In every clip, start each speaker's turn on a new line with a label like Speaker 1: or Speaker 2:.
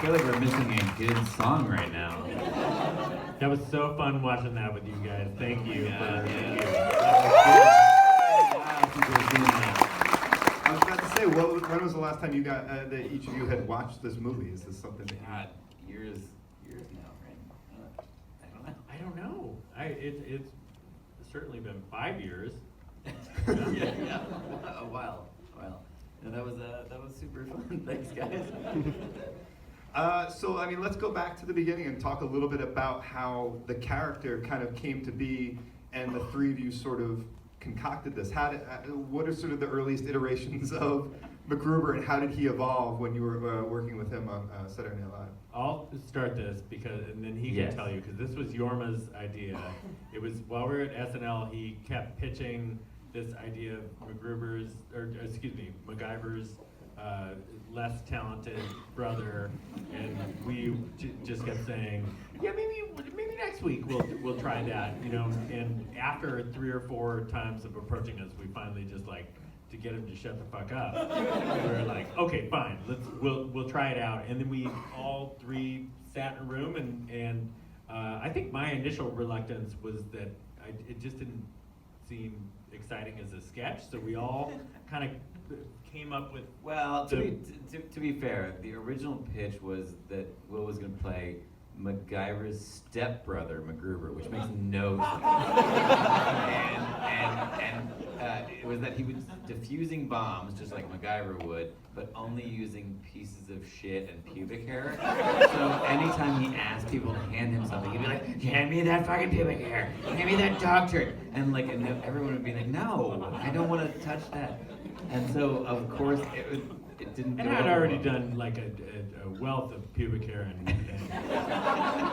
Speaker 1: feel like we're missing a good song right now.
Speaker 2: That was so fun watching that with you guys. Thank you. Thank you.
Speaker 3: I was about to say, when was the last time you got that each of you had watched this movie? Is this something that
Speaker 1: Years now, right?
Speaker 2: I don't know. It's certainly been 5 years.
Speaker 1: yeah. A while. No, that was super fun. Thanks, guys.
Speaker 3: So, I mean, let's go back to the beginning and talk a little bit about how the character kind of came to be, and the three of you sort of concocted this. What are sort of the earliest iterations of MacGruber, and how did he evolve when you were working with him on Saturday Night Live?
Speaker 2: I'll start this and then he can tell you, because this was Jorma's idea. It was while we were at SNL, he kept pitching this idea of MacGyver's less talented brother, and we just kept saying, yeah, maybe next week we'll try that, you know. And after 3 or 4 times of approaching us, we finally just to get him to shut the fuck up. We were like, okay, fine, we'll try it out. And then we all 3 sat in a room, and I think my initial reluctance was that it just didn't seem exciting as a sketch, so we all kind of came up with.
Speaker 1: Well, to be fair, the original pitch was that Will was going to play MacGyver's stepbrother, MacGruber, which makes no sense. and it was that he was diffusing bombs just like MacGyver would, but only using pieces of shit and pubic hair. So anytime he asked people to hand him something, he'd be like, hand me that fucking pubic hair, hand me that dog turd. And everyone would be like, no, I don't want to touch that. And so, of course, it didn't.
Speaker 2: And I'd already done a wealth of pubic hair and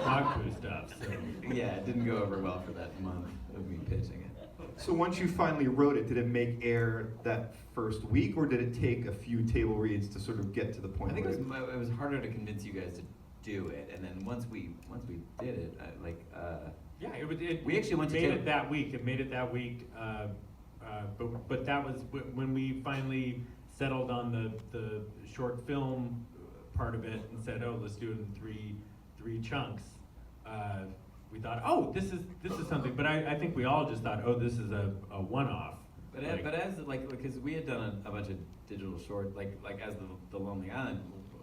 Speaker 2: dog poo stuff. So
Speaker 1: yeah, it didn't go over well for that month of me pitching it.
Speaker 3: So once you finally wrote it, did it make air that first week, or did it take a few table reads to sort of get to the point?
Speaker 1: I think it was harder to convince you guys to do it, and then once we did it, we actually went to
Speaker 2: made it that week. It made it that week. But that was when we finally settled on the short film part of it and said, oh, let's do it in three chunks. We thought, oh, this is something. But I think we all just thought, oh, this is a one-off.
Speaker 1: But as because we had done a bunch of digital shorts, like as the Lonely Island,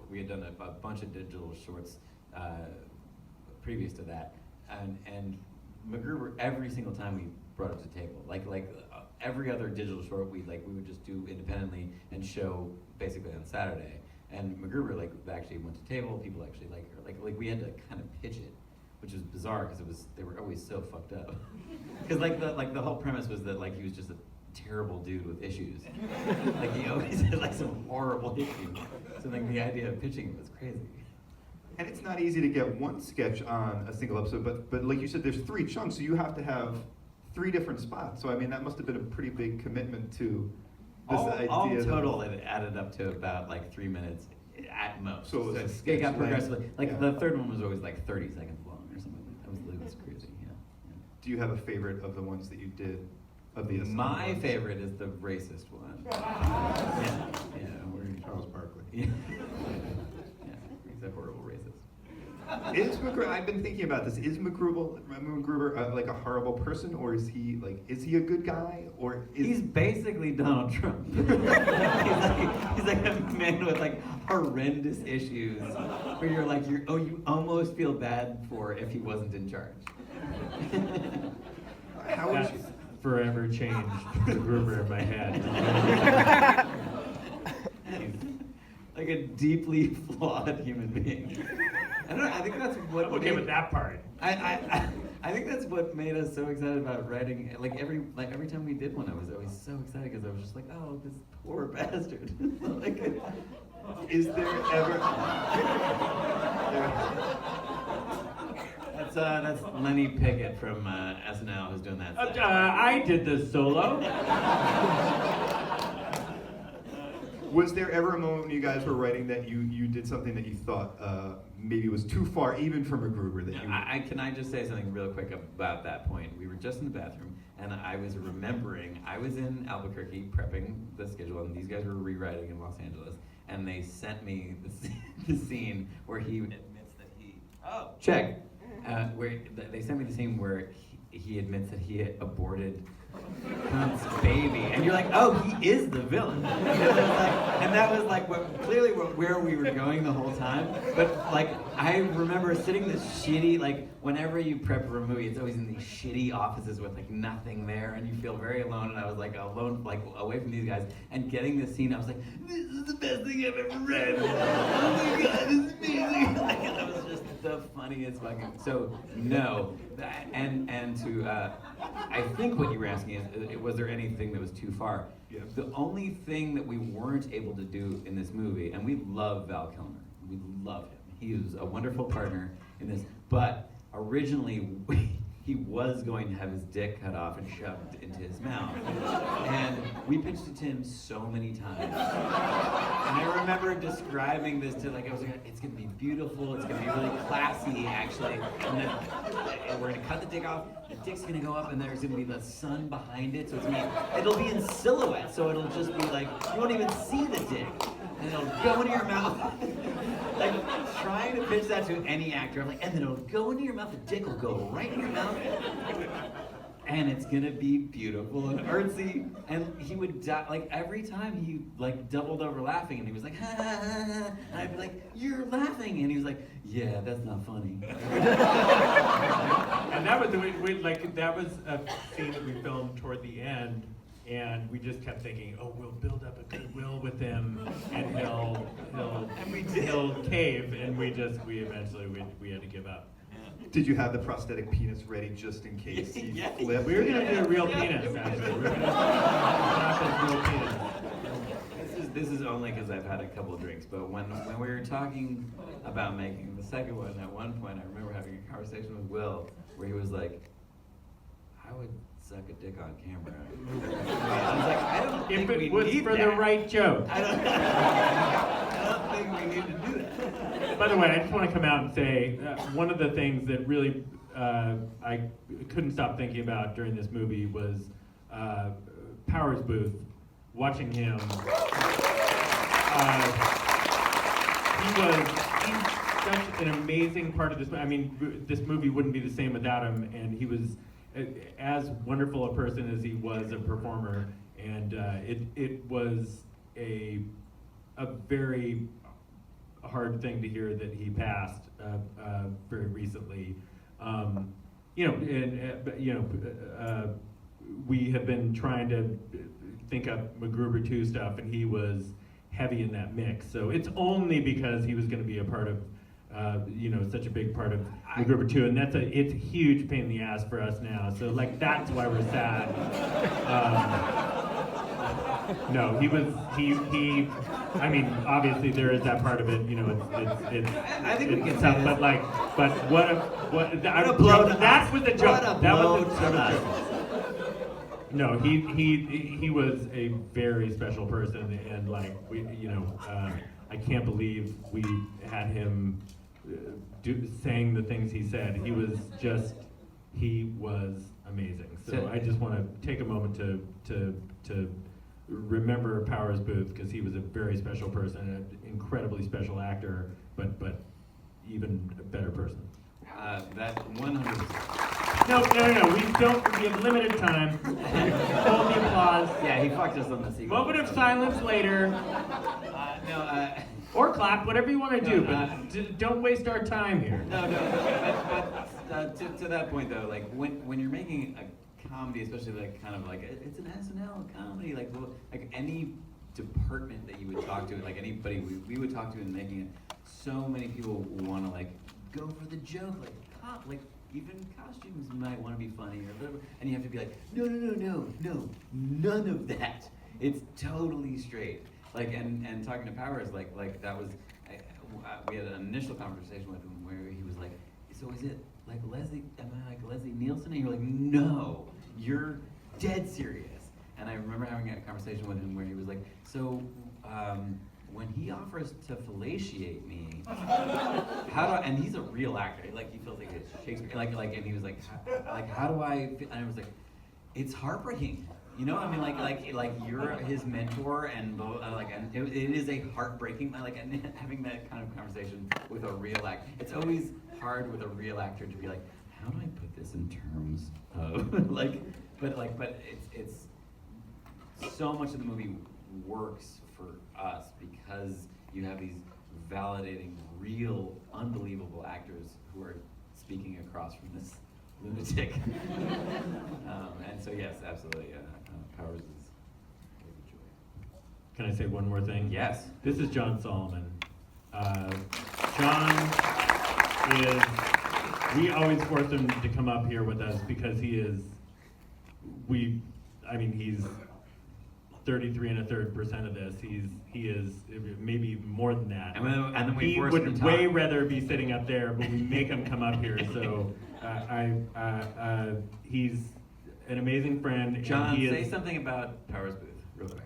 Speaker 1: we had done a bunch of digital shorts previous to that, and MacGruber, every single time we brought it to the table, every other digital short we would just do independently and show basically on Saturday. And MacGruber actually went to table. People actually like her. We had to kind of pitch it, which was bizarre because they were always so fucked up. Because the whole premise was that he was just a terrible dude with issues. He always had some horrible issues. So the idea of pitching it was crazy.
Speaker 3: And it's not easy to get one sketch on a single episode, but like you said, there's 3 chunks, so you have to have 3 different spots. So I mean, that must have been a pretty big commitment to this idea.
Speaker 1: All total, it added up to about 3 minutes at most.
Speaker 3: So
Speaker 1: it got progressively. The third one was always 30 seconds long or something. That was crazy. Yeah.
Speaker 3: Do you have a favorite of the ones that you did?
Speaker 1: My favorite is the racist one. Yeah.
Speaker 3: Charles Barkley.
Speaker 1: Yeah. He's a horrible racist.
Speaker 3: I've been thinking about this. Is MacGruber a horrible person, or is he a good guy, or
Speaker 1: he's basically Donald Trump? he's a man with horrendous issues, where you almost feel bad for if he wasn't in charge.
Speaker 3: How would you
Speaker 2: forever changed MacGruber in my head?
Speaker 1: He's a deeply flawed human being. I think that's what.
Speaker 2: I'm okay with that part.
Speaker 1: I think that's what made us so excited about writing. Every time we did one, I was always so excited because I was just oh, this poor bastard.
Speaker 3: Is there ever?
Speaker 1: That's Lenny Pickett from SNL who's doing that.
Speaker 2: I did this solo.
Speaker 3: Was there ever a moment when you guys were writing that you did something that you thought maybe was too far, even for MacGruber?
Speaker 1: Can I just say something real quick about that point? We were just in the bathroom, and I was remembering I was in Albuquerque prepping the schedule, and these guys were rewriting in Los Angeles. and they sent me the scene where he admits that he check where they sent me the scene where he admits that he had aborted Hunt's baby, and you're like, oh, he is the villain. And that was like clearly where we were going the whole time. But like, I remember sitting in this shitty, like, whenever you prep for a movie, it's always in these shitty offices with like nothing there, and you feel very alone. And I was like alone, like away from these guys, and getting this scene, I was like, this is the best thing I've ever read. Oh my god, this is amazing. Like, that was just the funniest fucking. So no, and to I think what you were asking is, was there anything that was too far?
Speaker 3: Yeah.
Speaker 1: The only thing that we weren't able to do in this movie, and we love Val Kilmer, we love him. He was a wonderful partner in this, but originally he was going to have his dick cut off and shoved into his mouth. And we pitched it to him so many times. And I remember describing this to, like, I was like, it's gonna be beautiful, it's gonna be really classy, actually. And then we're gonna cut the dick off, the dick's gonna go up, and there's gonna be the sun behind it, so it'll be in silhouette, so it'll just be like, you won't even see the dick. And it'll go into your mouth. Like, trying to pitch that to any actor, I'm like, and then it'll go into your mouth, the dick will go right in your mouth, and it's gonna be beautiful and artsy. And he would die, like, every time he like doubled over laughing, and he was like, ha ha ha ha, and I'd be like, you're laughing, and he was like, yeah, that's not funny.
Speaker 2: And that was that was a scene that we filmed toward the end. And we just kept thinking, oh, we'll build up a goodwill with him, and he'll cave, and we eventually had to give up.
Speaker 3: Did you have the prosthetic penis ready just in case he flipped?
Speaker 2: We were gonna do a real penis, actually. We were gonna do a real penis.
Speaker 1: This is only because I've had a couple of drinks, but when we were talking about making the second one, at one point I remember having a conversation with Will where he was like, I would suck a dick on camera. I was like, I don't think
Speaker 2: if it
Speaker 1: we
Speaker 2: was
Speaker 1: need
Speaker 2: for
Speaker 1: that.
Speaker 2: the right joke.
Speaker 1: I don't think we need to do that.
Speaker 2: By the way, I just want to come out and say one of the things that really I couldn't stop thinking about during this movie was Powers Booth. Watching him, he's such an amazing part of this. I mean, this movie wouldn't be the same without him, and he was as wonderful a person as he was a performer, and it was a very hard thing to hear that he passed very recently. We have been trying to think up MacGruber 2 stuff, and he was heavy in that mix. So it's only because he was going to be a part of such a big part of MacGruber 2, and it's a huge pain in the ass for us now. So like that's why we're sad. No, he. I mean, obviously there is that part of it. You know, it's.
Speaker 1: I think we can
Speaker 2: tough,
Speaker 1: say
Speaker 2: but like, but what a
Speaker 1: blow to
Speaker 2: that
Speaker 1: us.
Speaker 2: was a joke.
Speaker 1: What a
Speaker 2: That
Speaker 1: blow
Speaker 2: was
Speaker 1: to
Speaker 2: a
Speaker 1: us.
Speaker 2: joke. No, he was a very special person, and like I can't believe we had him saying the things he said. He was amazing. So I just want to take a moment to remember Powers Booth, because he was a very special person, an incredibly special actor, but even a better person.
Speaker 1: That 100%.
Speaker 2: We have limited time. Hold the applause.
Speaker 1: Yeah, he fucked us on the sequel.
Speaker 2: Moment of silence later. Or clap, whatever you want to do, but don't waste our time here.
Speaker 1: No, but to that point though, like when you're making a comedy, especially like kind of like it's an SNL comedy, like any department that you would talk to, like anybody we would talk to in making it, so many people want to like go for the joke, like even costumes might want to be funny or whatever, and you have to be like, no, none of that. It's totally straight. Like and talking to Powers, like that was, we had an initial conversation with him where he was like, so is it like Leslie? Am I like Leslie Nielsen? And you're like, no, you're dead serious. And I remember having a conversation with him where he was like, so when he offers to fellatiate me, how do I, and he's a real actor, like he feels like it's Shakespeare, like, and he was like, how do I, and I was like, it's heartbreaking. You know, I mean, like you're his mentor, and it is a heartbreaking, and having that kind of conversation with a real actor. It's always hard with a real actor to be like, how do I put this in terms of but it's so much of the movie works for us because you have these validating, real, unbelievable actors who are speaking across from this lunatic. And so yes, absolutely, Powers is a joy.
Speaker 2: Can I say one more thing?
Speaker 1: Yes.
Speaker 2: This is John Solomon. John is, we always force him to come up here with us because he's 33 1/3% of this. He is maybe more than that.
Speaker 1: And then we
Speaker 2: he
Speaker 1: force him
Speaker 2: would
Speaker 1: to talk.
Speaker 2: way rather be sitting up there, but we make him come up here. So he's an amazing friend. and
Speaker 1: John,
Speaker 2: he
Speaker 1: say
Speaker 2: is,
Speaker 1: something about Powers Booth, real quick.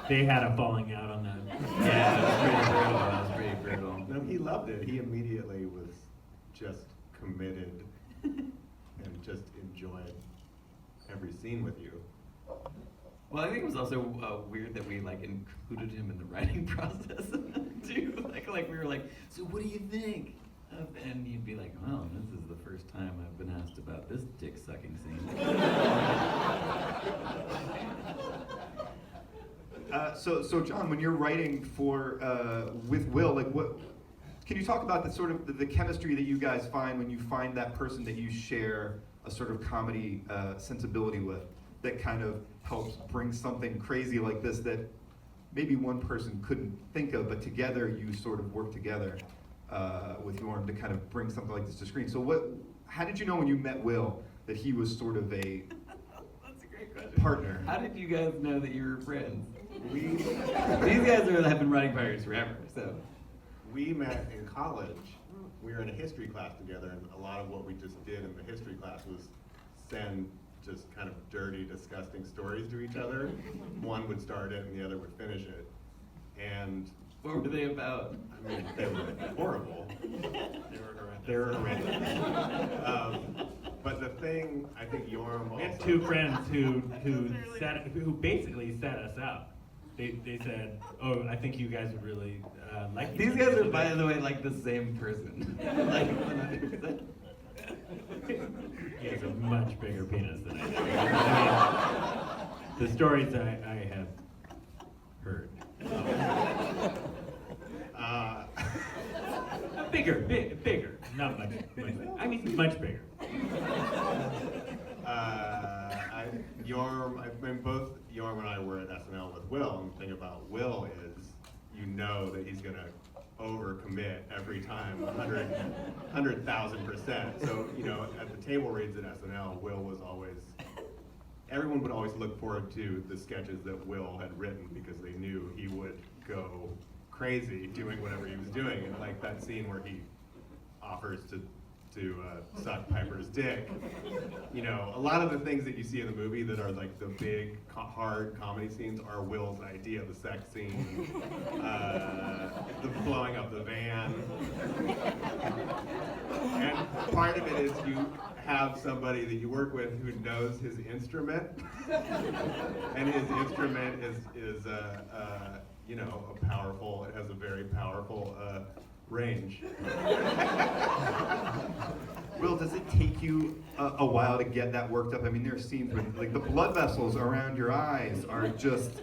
Speaker 2: They had a falling out on that.
Speaker 1: Yeah, that was pretty brutal.
Speaker 4: No, he loved it. He immediately was just committed and just enjoyed every scene with you.
Speaker 1: Well, I think it was also weird that we included him in the writing process too. Like we were like, so what do you think? And you'd be like, well, this is the first time I've been asked about this dick sucking scene.
Speaker 3: So John, when you're writing for with Will, what can you talk about the sort of the chemistry that you guys find when you find that person that you share a sort of comedy sensibility with, that kind of helps bring something crazy like this that maybe one person couldn't think of, but together you sort of work together with Jorm to kind of bring something like this to screen. So how did you know when you met Will that he was sort of a
Speaker 1: That's a great question.
Speaker 3: partner?
Speaker 1: How did you guys know that you were friends? These guys have been writing Pirates forever, so.
Speaker 4: We met in college. We were in a history class together, and a lot of what we just did in the history class was send just kind of dirty, disgusting stories to each other. One would start it, and the other would finish it. And
Speaker 1: What were they about?
Speaker 4: I mean, they were horrible. They were horrendous. But the thing I think Jorm
Speaker 2: We had
Speaker 4: also.
Speaker 2: two friends who basically set us up. They said, "Oh, I think you guys would really like each
Speaker 1: These
Speaker 2: other."
Speaker 1: guys are, by the way, like the same person. Like 100%.
Speaker 2: He has a much bigger penis than I do. I mean, the stories I have heard. Bigger, not much. I mean, much bigger.
Speaker 4: Both Jorm and I were at SNL with Will, and the thing about Will is, you know that he's gonna overcommit every time, 100,000%. So, at the table reads at SNL, Will was always, everyone would always look forward to the sketches that Will had written because they knew he would go crazy doing whatever he was doing. And like that scene where he offers to suck Piper's dick. A lot of the things that you see in the movie that are like the big, hard comedy scenes are Will's idea. The sex scene, the blowing up the van. And part of it is you have somebody that you work with who knows his instrument. And his instrument is powerful, it has a very powerful range.
Speaker 3: Will, does it take you a while to get that worked up? I mean, there are scenes when the blood vessels around your eyes are just,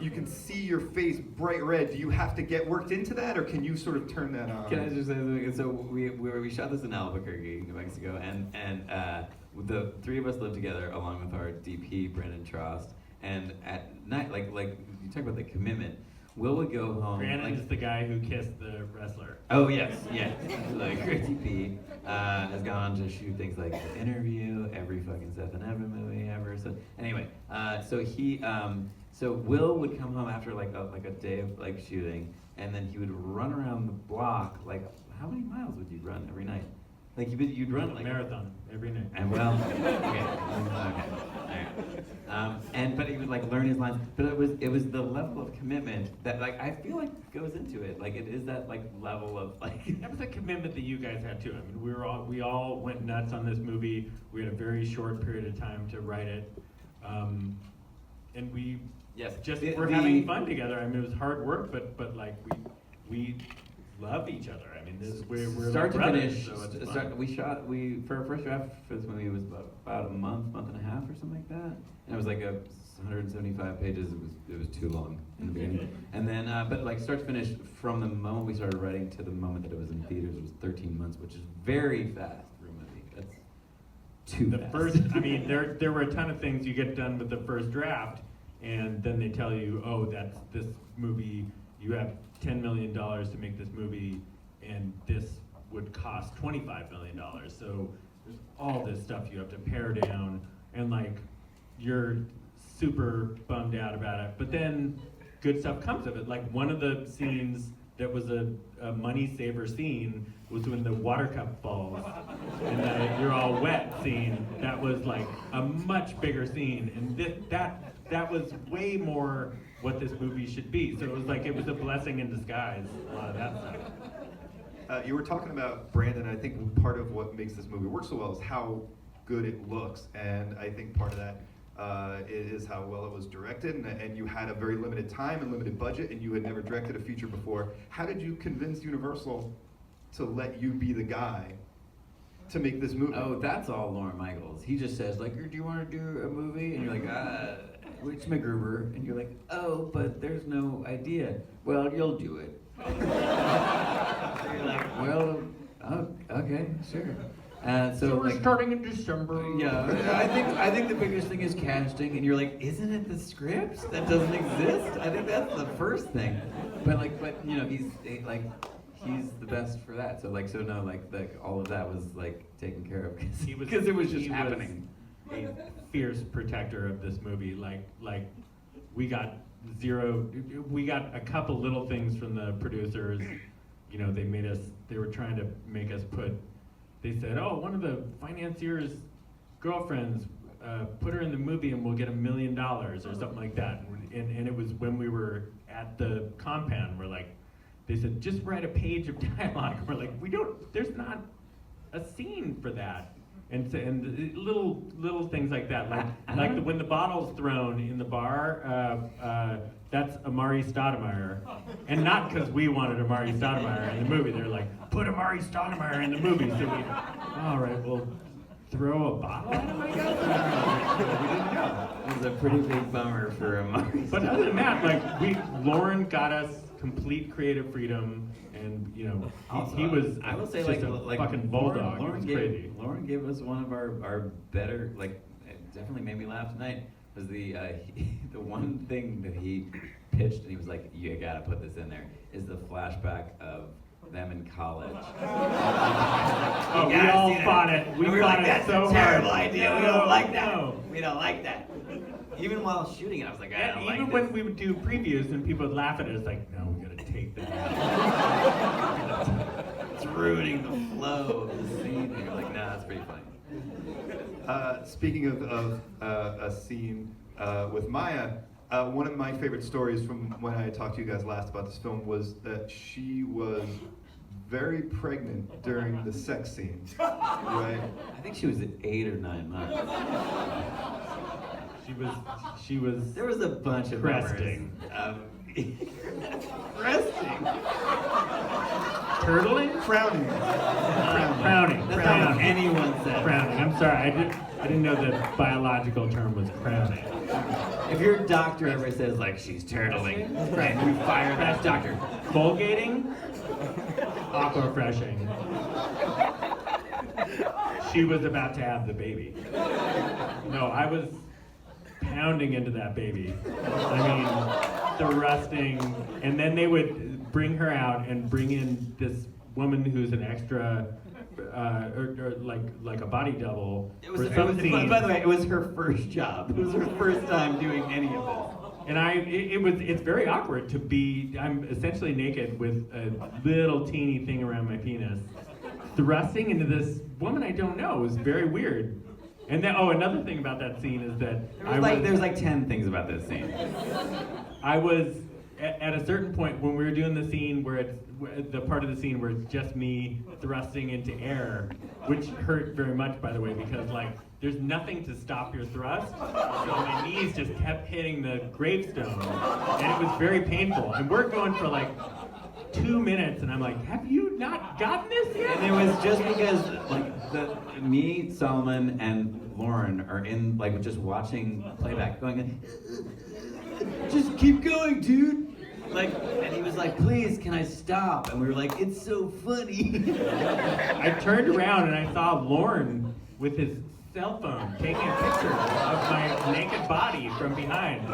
Speaker 3: you can see your face bright red. Do you have to get worked into that, or can you sort of turn that on?
Speaker 1: Can I just say something? So we shot this in Albuquerque, New Mexico, and the three of us lived together along with our DP, Brandon Trost. And at night, like you talk about the commitment, Will would go home.
Speaker 2: Brandon is the guy who kissed the wrestler.
Speaker 1: Oh yes, yeah. Like Crazy P has gone on to shoot things like The Interview, every fucking Seth and Evan movie ever. So anyway, so Will would come home after like a day of shooting, and then he would run around the block. Like, how many miles would you run every night? Like you'd run
Speaker 2: Marathon every night.
Speaker 1: And well, okay, all right. But he to like learn his lines, but it was the level of commitment that like I feel like goes into it. Like it is that like level of like.
Speaker 2: That was a commitment that you guys had too. I mean, we all went nuts on this movie. We had a very short period of time to write it, and we we're having fun together. I mean, it was hard work, but like we love each other. I mean, we're
Speaker 1: start
Speaker 2: like
Speaker 1: to
Speaker 2: brothers,
Speaker 1: finish.
Speaker 2: so it's fun.
Speaker 1: We for our first draft for this movie was about a month and a half or something like that, and it was like 175 pages. It was too long in the beginning, and then but like start to finish from the moment we started writing to the moment that it was in theaters was 13 months, which is very fast for a movie. That's too
Speaker 2: The
Speaker 1: fast.
Speaker 2: first, I mean, there were a ton of things you get done with the first draft, and then they tell you, oh, that's this movie. You have $10 million to make this movie, and this would cost $25 million. So there's all this stuff you have to pare down, and like you're super bummed out about it. But then good stuff comes of it. Like one of the scenes that was a money saver scene was when the water cup falls, and the you're all wet scene. That was like a much bigger scene, and that was way more what this movie should be. So it was like it was a blessing in disguise, a lot of that stuff.
Speaker 3: You were talking about Brandon. I think part of what makes this movie work so well is how good it looks, and I think part of that is how well it was directed. And you had a very limited time and limited budget, and you had never directed a feature before. How did you convince Universal to let you be the guy to make this movie?
Speaker 1: Oh, that's all Lorne Michaels. He just says like, "Do you want to do a movie?" And you're like, "Which MacGruber?" And you're like, "Oh, but there's no idea." Well, you'll do it. So you're like, "Well, oh, okay, sure." So
Speaker 2: we're
Speaker 1: like,
Speaker 2: starting in December.
Speaker 1: yeah, I think the biggest thing is casting, and you're like, "Isn't it the script that doesn't exist?" I think that's the first thing. But you know, he's the best for that. So all of that was like taken care of because it was just happening.
Speaker 2: A fierce protector of this movie. Like we got a couple little things from the producers. You know, they were trying to make us they said, oh, one of the financiers' girlfriends, put her in the movie and we'll get $1 million or something like that. And it was when we were at the compound, they said, just write a page of dialogue. We're like, there's not a scene for that. And little things like that, when the bottle's thrown in the bar, that's Amari Stoudemire, and not because we wanted Amari Stoudemire in the movie. They're like, put Amari Stoudemire in the movie. So all right, we'll throw a bottle at him, I guess. We didn't know.
Speaker 1: It was a pretty big bummer for Amari.
Speaker 2: But other than that, Lauren got us complete creative freedom. And you know, he was.
Speaker 1: I will say,
Speaker 2: just a fucking bulldog.
Speaker 1: Lauren gave us one of our better, it definitely made me laugh tonight. Was the one thing that he pitched, and he was like, "You gotta put this in there." Is the flashback of them in college.
Speaker 2: Oh, we all fought it. We fought it so hard.
Speaker 1: That's a terrible idea.
Speaker 2: No,
Speaker 1: we don't like that.
Speaker 2: no.
Speaker 1: We don't like that. Even while shooting it, I was like, I don't like
Speaker 2: Even
Speaker 1: this.
Speaker 2: when we would do previews and people would laugh at it, it's like, no, we gotta take that out.
Speaker 1: It's ruining the flow of the scene. And you're like, nah, that's pretty funny.
Speaker 3: Speaking of a scene with Maya, one of my favorite stories from when I talked to you guys last about this film was that she was very pregnant during the sex scene, right?
Speaker 1: I think she was at 8 or 9 months.
Speaker 2: She was.
Speaker 1: There was a bunch of
Speaker 2: Resting.
Speaker 1: Resting.
Speaker 2: Turtling?
Speaker 3: Frowning.
Speaker 2: Crowning.
Speaker 1: That's not what anyone said.
Speaker 2: Crowning. I'm sorry, I didn't know the biological term was crowning.
Speaker 1: If your doctor ever says she's turtling, right, you fire that doctor.
Speaker 2: Fulgating? Aquafreshing. She was about to have the baby. No, I was pounding into that baby. I mean, thrusting, and then they would bring her out and bring in this woman who's an extra, or like a body double.
Speaker 1: By the way, it was her first job. It was her first time doing any of this.
Speaker 2: And it's very awkward to be, I'm essentially naked with a little teeny thing around my penis, thrusting into this woman I don't know. It was very weird. And then, another thing about that scene is that
Speaker 1: There's like 10 things about this scene.
Speaker 2: I was at a certain point when we were doing the scene where it's the part of the scene where it's just me thrusting into air, which hurt very much, by the way, because like there's nothing to stop your thrust, so my knees just kept hitting the gravestone, and it was very painful. And we're going for like 2 minutes, and I'm like, have you not gotten this yet?
Speaker 1: And it was just because like me, Solomon, and Lauren are in like just watching playback, going, just keep going, dude. Like, and he was like, please, can I stop? And we were like, it's so funny.
Speaker 2: I turned around and I saw Lauren with his cell phone taking a picture of my naked body from behind.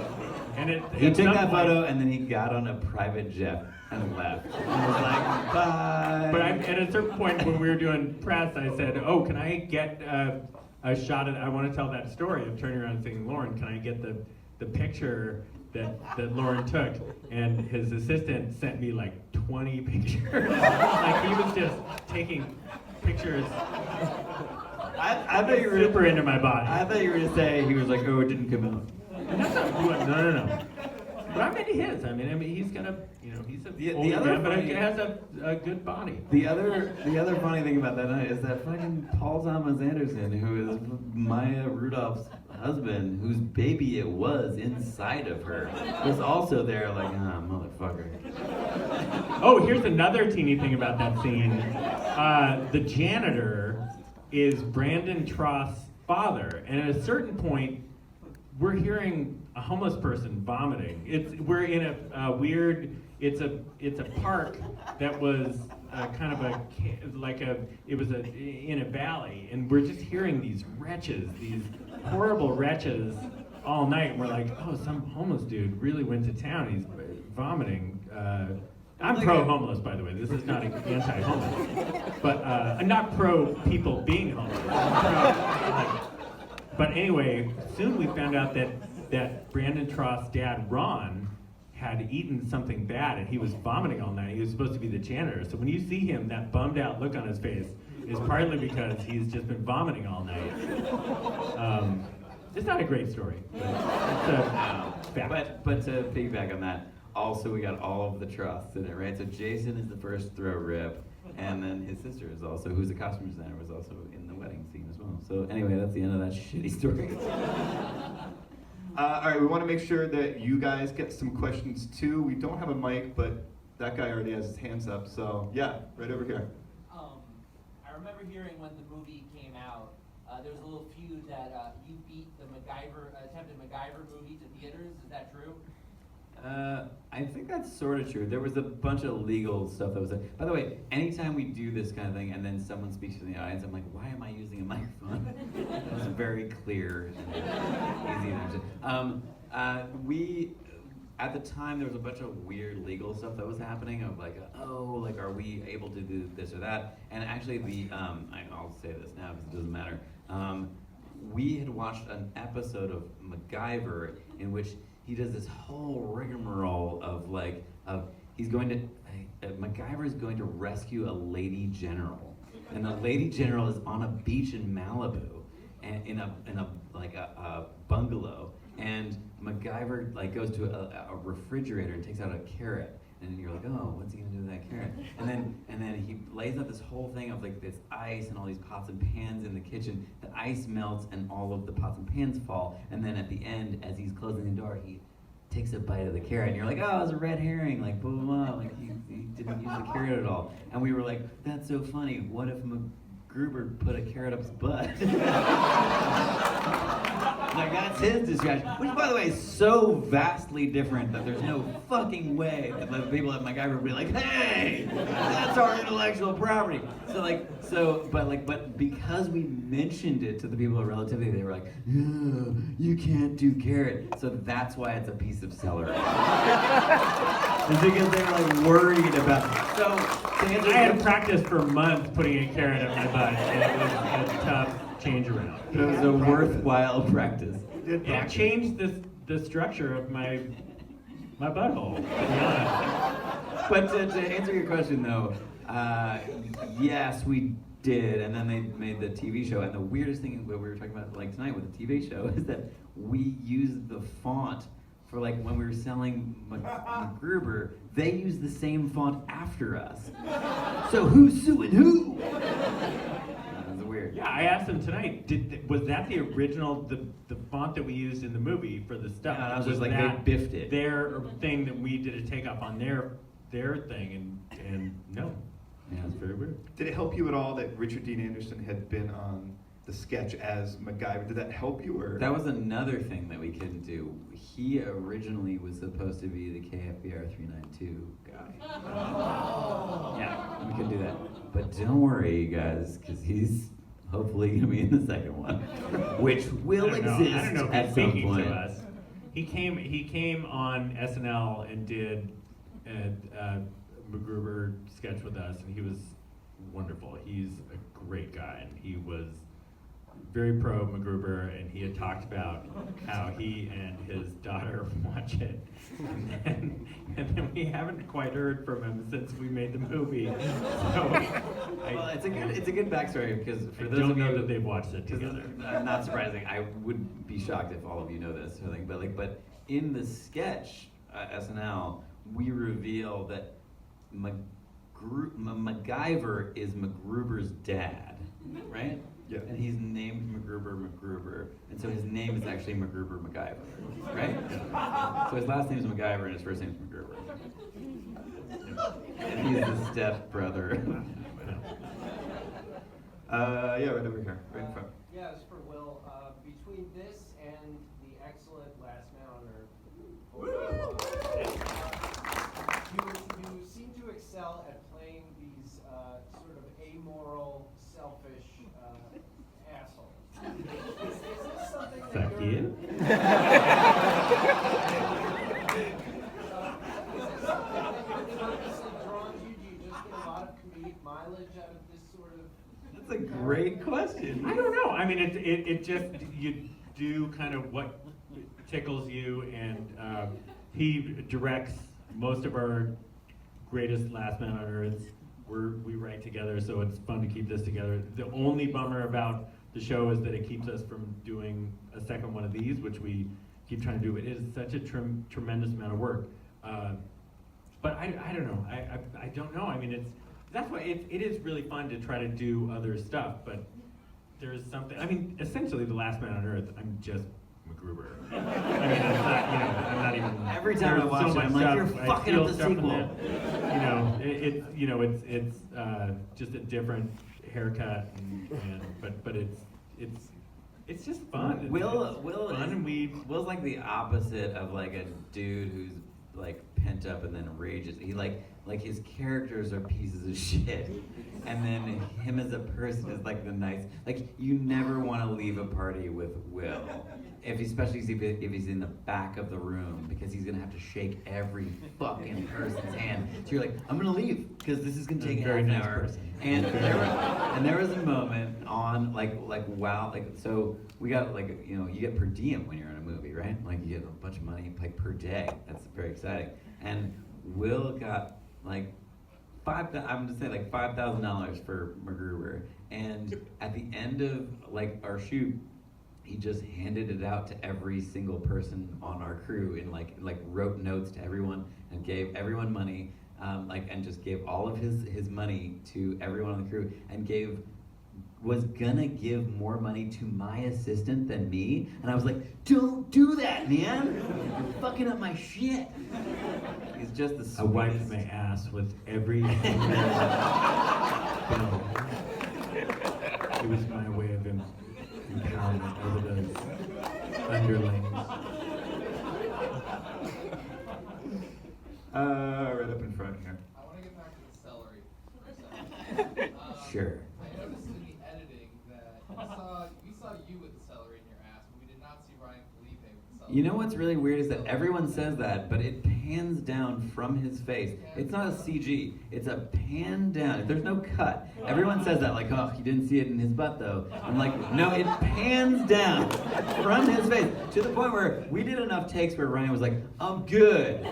Speaker 2: And
Speaker 1: He took that photo and then he got on a private jet and left. And was like, bye.
Speaker 2: But at a certain point when we were doing press, I said, oh, can I get a shot of, I want to tell that story of turning around and saying, Lauren, can I get the picture that Lauren took? And his assistant sent me like 20 pictures. Like he was just taking pictures.
Speaker 1: I thought you were
Speaker 2: super into my body.
Speaker 1: I thought you were gonna say he was like, oh, it didn't come out.
Speaker 2: And that's not, no. But I'm into his. I mean, he's gonna, he's a older
Speaker 1: other
Speaker 2: man, but
Speaker 1: funny-
Speaker 2: he has a good body.
Speaker 1: The other funny thing about that night is that fucking Paul Thomas Anderson, who is Maya Rudolph's husband, whose baby it was inside of her, was also there like, motherfucker.
Speaker 2: Oh, here's another teeny thing about that scene. The janitor is Brandon Troth's father, and at a certain point, we're hearing a homeless person vomiting. We're in a weird. It's a park that was kind of in a valley, and we're just hearing these wretches, these horrible wretches, all night. And we're like, oh, some homeless dude really went to town. He's vomiting. I'm pro-homeless, by the way. This is not anti-homeless, but I'm not pro people being homeless. But anyway, soon we found out that Brandon Troth's dad, Ron, had eaten something bad and he was vomiting all night. He was supposed to be the janitor. So when you see him, that bummed out look on his face is partly because he's just been vomiting all night. It's not a great story, but it's a fact.
Speaker 1: But to piggyback on that, also we got all of the Troths in it, right? So Jason is the first throw rip, and then his sister is also, who's a costume designer, was also in the wedding scene as well. So anyway, that's the end of that shitty story.
Speaker 3: All right, we want to make sure that you guys get some questions too. We don't have a mic, but that guy already has his hands up. So yeah, right over here.
Speaker 5: I remember hearing when the movie came out, there was a little feud that you beat the attempted MacGyver movie to theaters. Is that true?
Speaker 1: I think that's sort of true. There was a bunch of legal stuff that was. By the way, anytime we do this kind of thing and then someone speaks to the audience, I'm like, why am I using a microphone? It was very clear and easy to understand. We, at the time, there was a bunch of weird legal stuff that was happening of like, are we able to do this or that? And actually, I'll say this now because it doesn't matter. We had watched an episode of MacGyver in which he does this whole rigmarole of MacGyver is going to rescue a lady general, and the lady general is on a beach in Malibu, and in a bungalow, and MacGyver goes to a refrigerator and takes out a carrot, and you're like, oh, what's he gonna do with that carrot? And then he lays out this whole thing of this ice and all these pots and pans in the kitchen. The ice melts and all of the pots and pans fall. And then at the end, as he's closing the door, he takes a bite of the carrot, and you're like, oh, it was a red herring. Boom, he didn't use the carrot at all. And we were like, that's so funny. What if MacGruber put a carrot up his butt? That's his distraction. Which, by the way, is so vastly different that there's no fucking way that the people at MacGyver would be like, hey, that's our intellectual property. But because we mentioned it to the people at Relativity, they were like, no, you can't do carrot. So that's why it's a piece of celery. It's because they were worried about it. So,
Speaker 2: I had practiced for months putting a carrot up my butt, and it was a tough change around.
Speaker 1: It was a worthwhile practice.
Speaker 2: It changed the structure of my butthole, to be honest.
Speaker 1: But to answer your question though, yes, we did, and then they made the TV show. And the weirdest thing that we were talking about like tonight with the TV show is that we used the font for like when we were selling MacGruber, they used the same font after us. So who's suing who? That's weird.
Speaker 2: Yeah, I asked them tonight, was that the original, the font that we used in the movie for the stuff?
Speaker 1: Yeah, and I was just like,
Speaker 2: that
Speaker 1: they biffed it.
Speaker 2: their thing that we did a takeoff on their thing, and no.
Speaker 1: Yeah, it's very weird.
Speaker 3: Did it help you at all that Richard Dean Anderson had been on the sketch as MacGyver? Did that help you, or?
Speaker 1: That was another thing that we couldn't do. He originally was supposed to be the KFBR 392 guy. Yeah, we couldn't do that. But don't worry, you guys, because he's hopefully going to be in the second one, which will
Speaker 2: I
Speaker 1: exist
Speaker 2: don't know if
Speaker 1: at
Speaker 2: he's
Speaker 1: some
Speaker 2: speaking
Speaker 1: point.
Speaker 2: to us. He came on SNL and did a MacGruber sketch with us, and he was wonderful. He's a great guy, and he was very pro MacGruber, and he had talked about how he and his daughter watch it, and then we haven't quite heard from him since we made the movie. So
Speaker 1: Well, it's a good backstory because for
Speaker 2: I
Speaker 1: those
Speaker 2: don't
Speaker 1: of you
Speaker 2: know that they've watched it
Speaker 1: 'cause
Speaker 2: together.
Speaker 1: not surprising. I would be shocked if all of you know this sort of thing. But in the sketch SNL, we reveal that MacGyver is MacGruber's dad, right?
Speaker 3: Yeah.
Speaker 1: And he's named MacGruber, and so his name is actually MacGruber, right? So his last name is MacGyver and his first name is MacGruber. And he's the stepbrother.
Speaker 3: Yeah, right over here, right in front.
Speaker 6: Yeah, it's for Will. Between this and the excellent Last Man on Earth, you seem to excel at playing these sort of amoral, selfish assholes. Is this something that
Speaker 2: Fuck
Speaker 6: you're...
Speaker 2: you.
Speaker 6: Is this something that you're purposely drawn to? Do you just get a lot of comedic mileage out of this sort of...
Speaker 1: That's a great question.
Speaker 2: I don't know. I mean, it just, you do kind of what tickles you, and he directs most of our greatest Last Man on Earth. We write together, so it's fun to keep this together. The only bummer about the show is that it keeps us from doing a second one of these, which we keep trying to do. It is such a tremendous amount of work. But I don't know. I don't know. I mean, that's why it is really fun to try to do other stuff, but there's something, I mean, essentially The Last Man on Earth, I'm just MacGruber. I mean, it's not, I'm not even.
Speaker 1: Every time I
Speaker 2: there's
Speaker 1: watch
Speaker 2: so
Speaker 1: it, I'm
Speaker 2: much
Speaker 1: like,
Speaker 2: stuff,
Speaker 1: you're
Speaker 2: I
Speaker 1: fucking
Speaker 2: steal
Speaker 1: up the
Speaker 2: stuff from
Speaker 1: sequel.
Speaker 2: that. It's just a different haircut, but it's just fun.
Speaker 1: Will
Speaker 2: fun, and
Speaker 1: Will's like the opposite of like a dude who's like pent up and then rages. He like his characters are pieces of shit, and then him as a person is like the nice. Like you never want to leave a party with Will, especially if he's in the back of the room because he's gonna have to shake every fucking person's hand. So you're like, I'm gonna leave because this is gonna take half
Speaker 2: very
Speaker 1: an
Speaker 2: nice
Speaker 1: hour.
Speaker 2: person.
Speaker 1: And there was a moment on wow, so we got you get per diem when you're in a movie, right? Like you get a bunch of money like per day. That's very exciting. And Will got like I'm just saying like $5,000 for MacGruber. And at the end of like our shoot, he just handed it out to every single person on our crew and like wrote notes to everyone and gave everyone money. And just gave all of his money to everyone on the crew and was gonna give more money to my assistant than me. And I was like, don't do that, man. You're fucking up my shit. He's just the sweetest.
Speaker 2: I wiped my ass with every single bill. It was my way of empowerment over those underlings.
Speaker 3: Right up in front here.
Speaker 7: I want to get back to the celery for a second.
Speaker 1: Sure.
Speaker 7: I noticed in the editing that we saw you with the celery in your ass, but we did not see Ryan Felipe with the celery.
Speaker 1: You know what's really weird is that everyone says that, but it pans down from his face. It's not a CG. It's a pan down. There's no cut. Everyone says that, like, oh, you didn't see it in his butt, though. I'm like, no, it pans down from his face to the point where we did enough takes where Ryan was like, I'm good.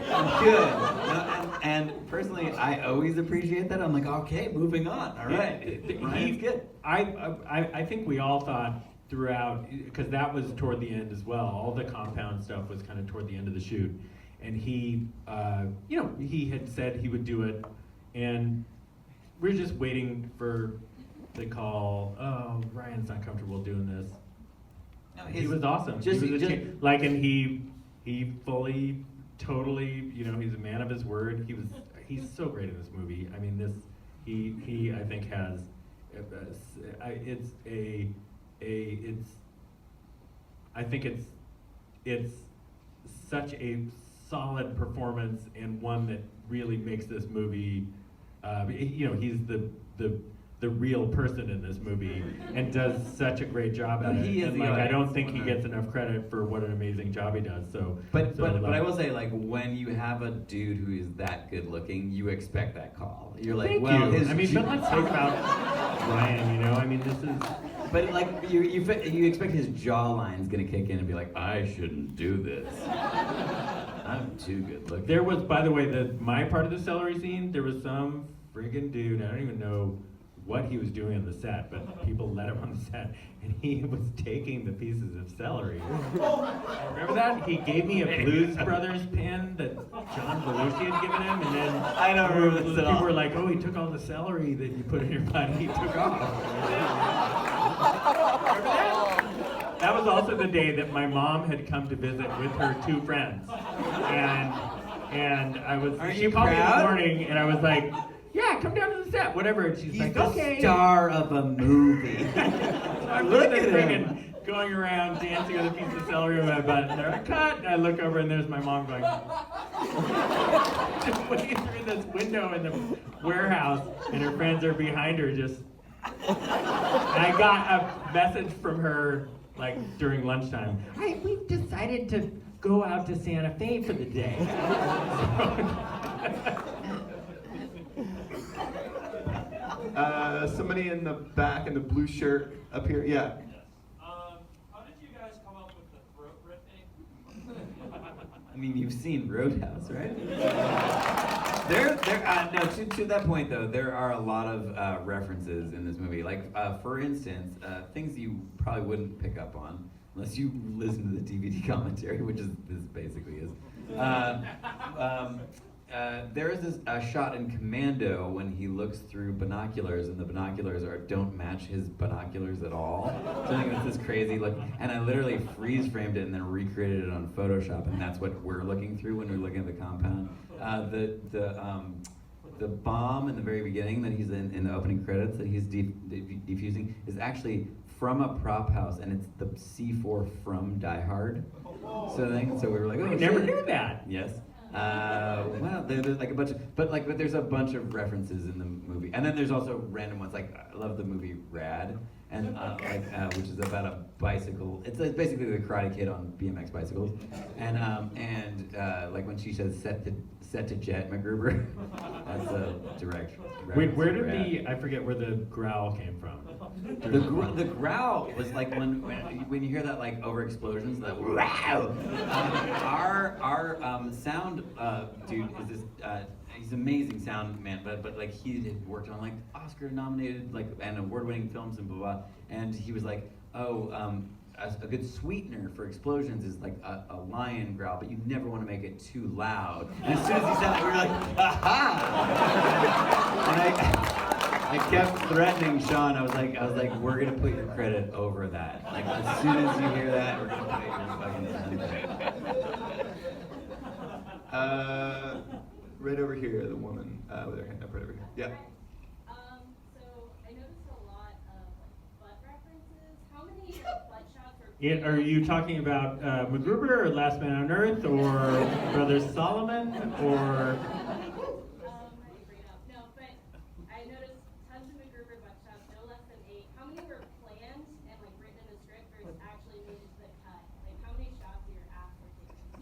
Speaker 1: And personally, I always appreciate that. I'm like, okay, moving on. All right, Ryan's good.
Speaker 2: I think we all thought throughout, because that was toward the end as well. All the compound stuff was kind of toward the end of the shoot, and he, he had said he would do it, and we're just waiting for the call. Oh, Ryan's not comfortable doing this.
Speaker 1: No,
Speaker 2: He was awesome. And he fully, totally, he's a man of his word. He's so great in this movie. I mean, he I think has, I think it's such a solid performance, and one that really makes this movie, he's the real person in this movie and does such a great job at it.
Speaker 1: He is
Speaker 2: And
Speaker 1: the
Speaker 2: I don't
Speaker 1: audience.
Speaker 2: think he gets enough credit for what an amazing job he does.
Speaker 1: But I will say, like, when you have a dude who is that good looking, you expect that call. You're like,
Speaker 2: Thank
Speaker 1: well,
Speaker 2: you. But let's talk about Ryan. This is.
Speaker 1: But like, you expect his jawline's gonna kick in and be like, I shouldn't do this. I'm too good looking.
Speaker 2: There was, by the way, my part of the celery scene. There was some friggin' dude. I don't even know what he was doing on the set, but people let him on the set, and he was taking the pieces of celery. Remember that? He gave me a Blues Brothers pen that John Belushi had given him, and then
Speaker 1: I don't remember this at all.
Speaker 2: people were like, "Oh, he took all the celery that you put in your butt. He took off." Remember that? That was also the day that my mom had come to visit with her two friends, and I was.
Speaker 1: Aren't
Speaker 2: she
Speaker 1: you
Speaker 2: called me in the
Speaker 1: proud?
Speaker 2: morning, and I was like, "Yeah, come down to the set, whatever." And she's
Speaker 1: He's
Speaker 2: like,
Speaker 1: the
Speaker 2: "Okay."
Speaker 1: star of a movie.
Speaker 2: So I'm
Speaker 1: Look
Speaker 2: just
Speaker 1: at him.
Speaker 2: friggin' going around dancing with a piece of celery in my butt, and they're like, "Cut!" And I look over, and there's my mom going, just looking through this window in the warehouse, and her friends are behind her, just. And I got a message from her, like during lunchtime. We've decided to go out to Santa Fe for the day.
Speaker 3: Somebody in the back in the blue shirt up here. Yeah.
Speaker 8: How did you guys come up with the throat ripping?
Speaker 1: I mean, you've seen Roadhouse, right? To that point though, there are a lot of references in this movie. Like, for instance, things you probably wouldn't pick up on unless you listen to the DVD commentary, which is this basically is. There is this shot in Commando when he looks through binoculars, and the binoculars don't match his binoculars at all. So I think it's this crazy look, and I literally freeze framed it and then recreated it on Photoshop, and that's what we're looking through when we're looking at the compound. The bomb in the very beginning that he's in the opening credits that he's defusing is actually from a prop house, and it's the C4 from Die Hard. So we were like, oh,
Speaker 2: I never
Speaker 1: shit.
Speaker 2: knew that.
Speaker 1: Yes. Well, there's like a bunch of, but there's a bunch of references in the movie, and then there's also random ones. Like, I love the movie Rad, and which is about a bicycle. It's like basically the Karate Kid on BMX bicycles, and like when she says set to jet MacGruber, that's a direct reference
Speaker 2: Where
Speaker 1: to
Speaker 2: did
Speaker 1: Rad.
Speaker 2: I forget where the growl came from.
Speaker 1: The growl was like when you hear that, like, over explosions, that wow. Our sound dude is this. He's an amazing sound man, but like he had worked on like Oscar nominated and award-winning films and blah blah. And he was like, a good sweetener for explosions is like a lion growl, but you never want to make it too loud. And as soon as he said that, we were like, aha! And I kept threatening Sean. I was like, we're gonna put your credit over that. Like, as soon as you hear that, we're gonna put your fucking credit.
Speaker 3: Right over here, the woman with her hand up right over here. Yeah.
Speaker 9: So I noticed a lot of butt references. How many butt shots were
Speaker 2: Are you talking about MacGruber or Last Man on Earth or Brother Solomon or?
Speaker 9: No, but I noticed tons of MacGruber butt shots, no less than 8. How many were planned and like written in the script versus actually moved to the cut? Like, how many shots of your ass were taken?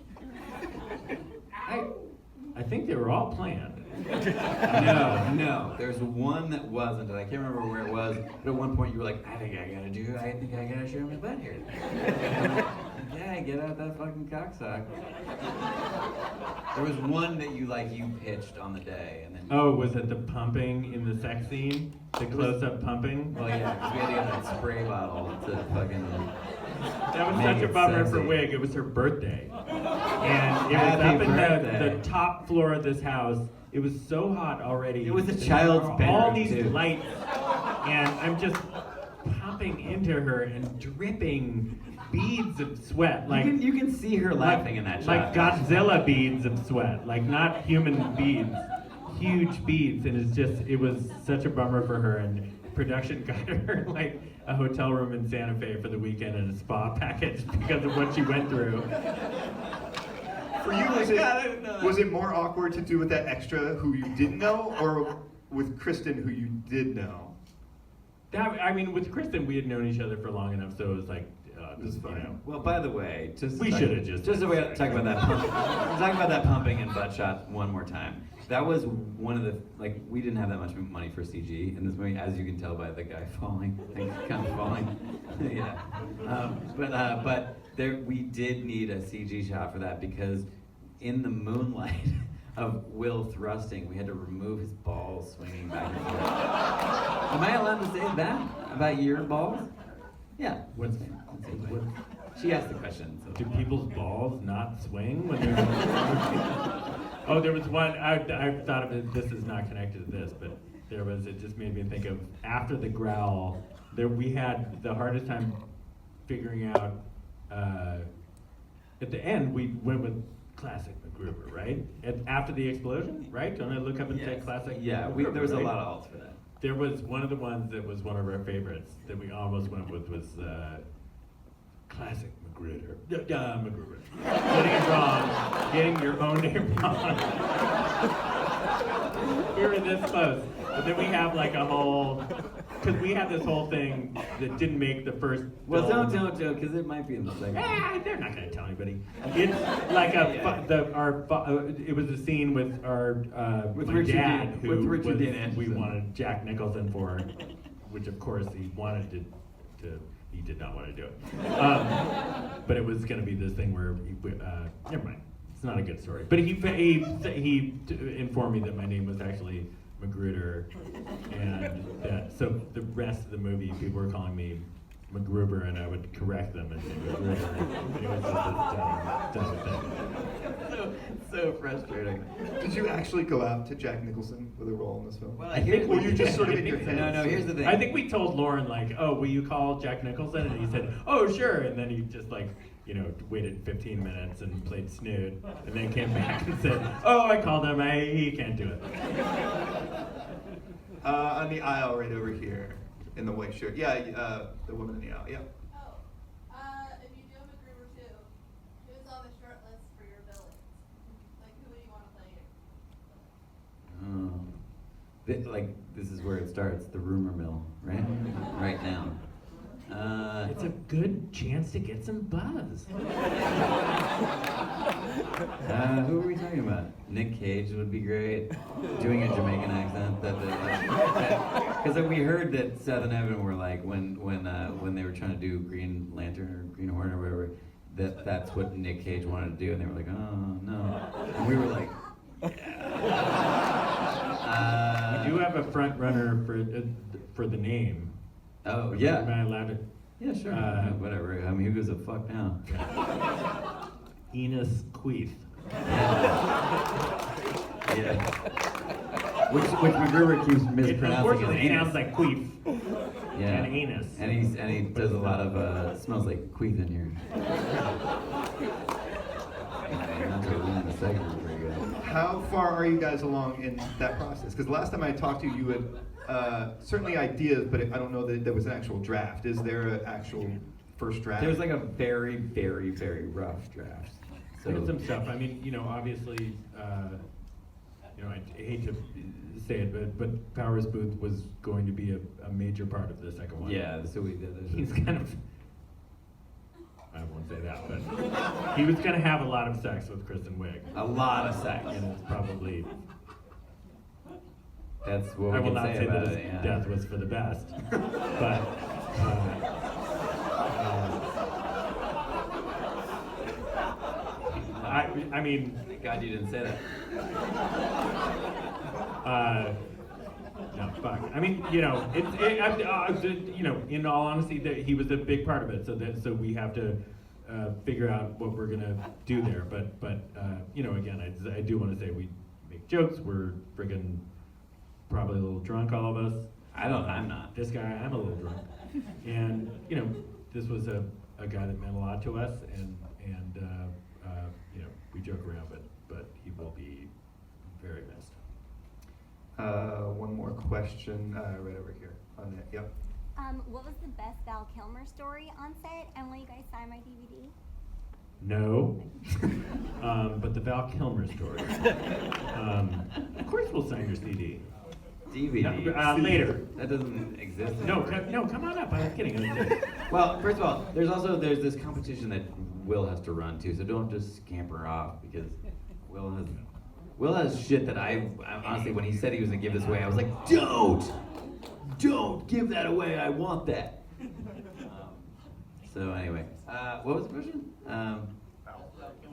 Speaker 2: think they were all planned.
Speaker 1: No. There's one that wasn't, and I can't remember where it was. But at one point, you were like, I think I gotta show my butt here. Yeah, get out that fucking cocksock. There was one that you pitched on the day, and then.
Speaker 2: Oh, was it the pumping in the sex scene? The close-up pumping?
Speaker 1: Well, yeah, because we had to get that spray bottle to fucking.
Speaker 2: That was
Speaker 1: make
Speaker 2: such a
Speaker 1: it
Speaker 2: bummer for
Speaker 1: sexy.
Speaker 2: Wig. It was her birthday. And it was
Speaker 1: Happy
Speaker 2: up in
Speaker 1: birthday.
Speaker 2: the top floor of this house. It was so hot already.
Speaker 1: It was a
Speaker 2: There
Speaker 1: child's
Speaker 2: were all
Speaker 1: bedroom,
Speaker 2: these
Speaker 1: too.
Speaker 2: lights. And I'm just pumping into her and dripping beads of sweat. Like
Speaker 1: You can see her laughing in that
Speaker 2: like
Speaker 1: shot.
Speaker 2: Godzilla beads of sweat. Like not human beads. Huge beads. And it was such a bummer for her. And production got her like a hotel room in Santa Fe for the weekend and a spa package because of what she went through.
Speaker 3: For you, was it more awkward to do with that extra who you didn't know, or with Kristen who you did know?
Speaker 2: With Kristen, we had known each other for long enough, so it was like,
Speaker 3: It was fine.
Speaker 1: Well, by the way,
Speaker 2: We should've just-
Speaker 1: so we talk about that. Talk about that pumping and butt shot one more time. That was one of the we didn't have that much money for CG in this movie, as you can tell by the guy falling, kind of falling. Yeah, but we did need a CG shot for that because in the moonlight of Will thrusting, we had to remove his balls swinging back and forth. Am I allowed to say that about your balls? Yeah.
Speaker 2: What's
Speaker 1: She asked the question. So.
Speaker 2: do people's balls not swing when they're? Oh, there was one. I thought of it. This is not connected to this, but there was. It just made me think of after the growl. We had the hardest time figuring out. At the end, we went with classic MacGruber, right? After the explosion, right? Don't I look up and say
Speaker 1: Yes.
Speaker 2: classic?
Speaker 1: Yeah,
Speaker 2: MacGruber,
Speaker 1: there was a
Speaker 2: right?
Speaker 1: lot of alts for that.
Speaker 2: There was one of the ones that was one of our favorites that we almost went with was classic MacGruber. MacGruber. Getting it wrong, getting your own name wrong. We were this close, but then we have like a whole, because we had this whole thing that didn't make the first.
Speaker 1: Well,
Speaker 2: film.
Speaker 1: don't, because it might be in the second.
Speaker 2: They're not going to tell anybody. It's like it was a scene with our
Speaker 1: With
Speaker 2: my
Speaker 1: Richard
Speaker 2: dad,
Speaker 1: Dean- with
Speaker 2: who
Speaker 1: Richard
Speaker 2: was,
Speaker 1: Dean Anderson.
Speaker 2: we wanted Jack Nicholson for, which of course he wanted to he did not want to do it. But it was going to be this thing where never mind. It's not a good story. But he informed me that my name was actually MacGruber, and that so the rest of the movie people were calling me MacGruber, and I would correct them and say MacGruber. It was just this dumb thing.
Speaker 1: So frustrating.
Speaker 3: Did you actually go out to Jack Nicholson with a role in this film?
Speaker 1: Well,
Speaker 2: I think
Speaker 3: Or you just sort of in your head?
Speaker 1: No, here's the thing.
Speaker 2: I think we told Lauren like, oh, will you call Jack Nicholson? And he said, oh, sure. And then he just waited 15 minutes and played Snood, and then came back and said, oh, I called him. He can't do it.
Speaker 3: On the aisle right over here, in the white shirt. Yeah, the woman in the aisle. Yeah.
Speaker 10: If you do a MacGruber 2, who's on the short list for your villains? Like, who would you want to play your?
Speaker 1: This is where it starts, the rumor mill, right? Right now.
Speaker 2: It's a good chance to get some buzz.
Speaker 1: Who are we talking about? Nick Cage would be great. Doing a Jamaican accent. Because we heard that Seth and Evan were like, when they were trying to do Green Lantern or Green Hornet or whatever, that's what Nick Cage wanted to do, and they were like, oh no. And we were like, yeah.
Speaker 2: We do have a front runner for the name.
Speaker 1: Oh, yeah.
Speaker 2: Am I allowed to?
Speaker 1: Yeah, sure. Whatever. I mean, who gives a fuck now?
Speaker 2: Enos Queef.
Speaker 1: Yeah. Which MacGruber keeps
Speaker 2: It
Speaker 1: mispronouncing as
Speaker 2: unfortunately
Speaker 1: anus.
Speaker 2: sounds like queef
Speaker 1: Yeah.
Speaker 2: and anus.
Speaker 1: And he does a lot of smells like queef in here. Not to ruin the segment for you guys.
Speaker 3: How far are you guys along in that process? Because last time I talked to you, you had certainly ideas, but I don't know that there was an actual draft. Is there an actual first draft?
Speaker 1: There was like a very, very, very rough draft. So
Speaker 2: There's some stuff. I mean, obviously, I hate to say it, but Powers Booth was going to be a major part of the second one.
Speaker 1: yeah, so we did this.
Speaker 2: He's kind of, I won't say that, but He was gonna have a lot of sex with Kristen Wiig.
Speaker 1: A lot of sex.
Speaker 2: And it's probably,
Speaker 1: That's what
Speaker 2: I
Speaker 1: we
Speaker 2: will
Speaker 1: can
Speaker 2: not say
Speaker 1: about
Speaker 2: that
Speaker 1: it.
Speaker 2: his
Speaker 1: Yeah.
Speaker 2: death was for the best, but, I mean,
Speaker 1: Thank God you didn't say that.
Speaker 2: no, fuck. I mean, you know, you know, in all honesty, that he was a big part of it. So we have to figure out what we're gonna do there. But you know, again, I do want to say we make jokes. We're friggin' probably a little drunk, all of us.
Speaker 1: I'm not.
Speaker 2: This guy, I'm a little drunk, and you know, this was a guy that meant a lot to us, and you know, we joke around, but he will be very missed.
Speaker 3: One more question, right over here on it. Yep.
Speaker 11: What was the best Val Kilmer story on set, and will you guys sign my DVD?
Speaker 2: No, but the Val Kilmer story. Of course, we'll sign your CD.
Speaker 1: DVD.
Speaker 2: No, later.
Speaker 1: That doesn't exist.
Speaker 2: No,
Speaker 1: anymore.
Speaker 2: come on up. I was kidding. I was kidding.
Speaker 1: Well, first of all, there's this competition that Will has to run too, so don't just scamper off because Will has shit that I honestly, when he said he was gonna give this away, I was like, don't give that away. I want that. So anyway, what was the question?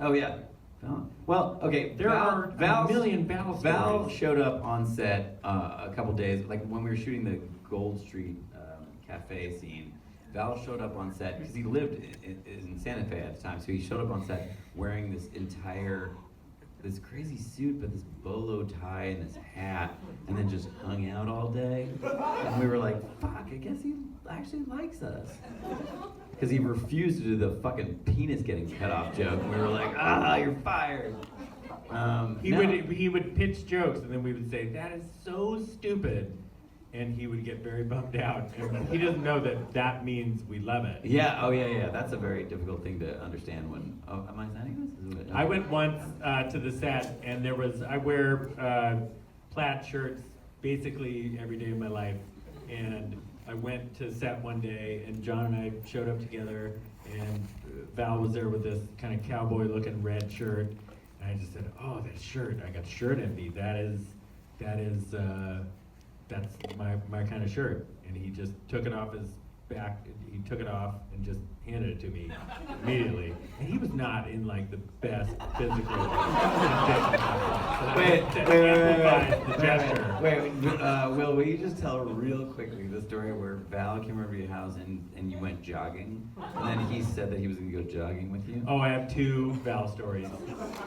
Speaker 1: Oh yeah. Val. Well, okay.
Speaker 2: There are a million Val
Speaker 1: Val
Speaker 2: stories.
Speaker 1: showed up on set a couple days, like when we were shooting the Gold Street cafe scene. Val showed up on set because he lived in Santa Fe at the time, so he showed up on set wearing this crazy suit, but this bolo tie and this hat, and then just hung out all day. And we were like, fuck, I guess he actually likes us. Because he refused to do the fucking penis getting cut off joke. And we were like, you're fired.
Speaker 2: He would pitch jokes, and then we would say, that is so stupid. And he would get very bummed out. And he doesn't know that means we love it.
Speaker 1: Yeah, oh yeah. That's a very difficult thing to understand when, am I signing this?
Speaker 2: I went once to the set, and I wear plaid shirts basically every day of my life. And I went to set one day, and John and I showed up together, and Val was there with this kind of cowboy-looking red shirt. And I just said, "Oh, that shirt! I got shirt envy. That's my kind of shirt." And he just took it off his back. He took it off and just handed it to me immediately. And he was not in like the best physical.
Speaker 1: Wait, Will, will you just tell real quickly the story where Val came over to your house and you went jogging, and then he said that he was gonna go jogging with you?
Speaker 2: Oh, I have two Val stories.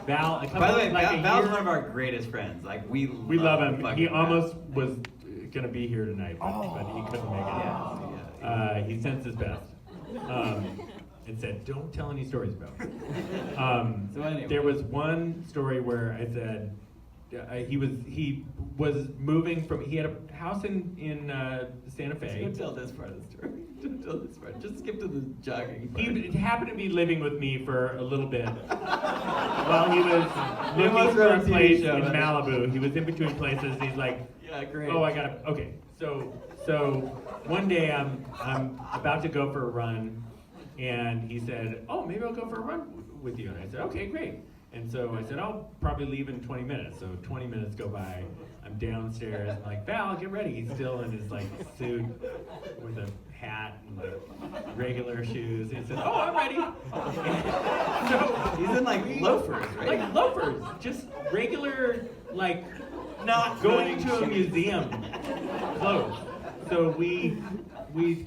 Speaker 2: Val,
Speaker 1: By the way, Val's one of our greatest friends. Like we
Speaker 2: love him.
Speaker 1: fucking
Speaker 2: He
Speaker 1: Val.
Speaker 2: almost was gonna be here tonight, but he couldn't make it. He sensed his best. And said, "Don't tell any stories about me."
Speaker 1: So anyway.
Speaker 2: There was one story where I said he was moving from. He had a house in Santa Fe.
Speaker 1: Don't tell this part of the story. Don't tell this part. Just skip to the jogging part.
Speaker 2: He happened to be living with me for a little bit while he was
Speaker 1: He
Speaker 2: looking
Speaker 1: was
Speaker 2: for
Speaker 1: on
Speaker 2: a
Speaker 1: a TV
Speaker 2: place
Speaker 1: show,
Speaker 2: in
Speaker 1: that's-
Speaker 2: Malibu. He was in between places. He's like,
Speaker 1: Yeah, great.
Speaker 2: "Oh, I gotta." Okay, so one day I'm about to go for a run, and he said, "Oh, maybe I'll go for a run with you." And I said, "Okay, great." And so I said, "I'll probably leave in 20 minutes." So 20 minutes go by. I'm downstairs. I'm like, "Val, get ready." He's still in his like suit with a hat and like regular shoes. And he said, "Oh, I'm ready." So
Speaker 1: He's in like loafers, right?
Speaker 2: like loafers, just regular, like
Speaker 1: Not
Speaker 2: going
Speaker 1: running
Speaker 2: to a
Speaker 1: shoes.
Speaker 2: museum clothes. So we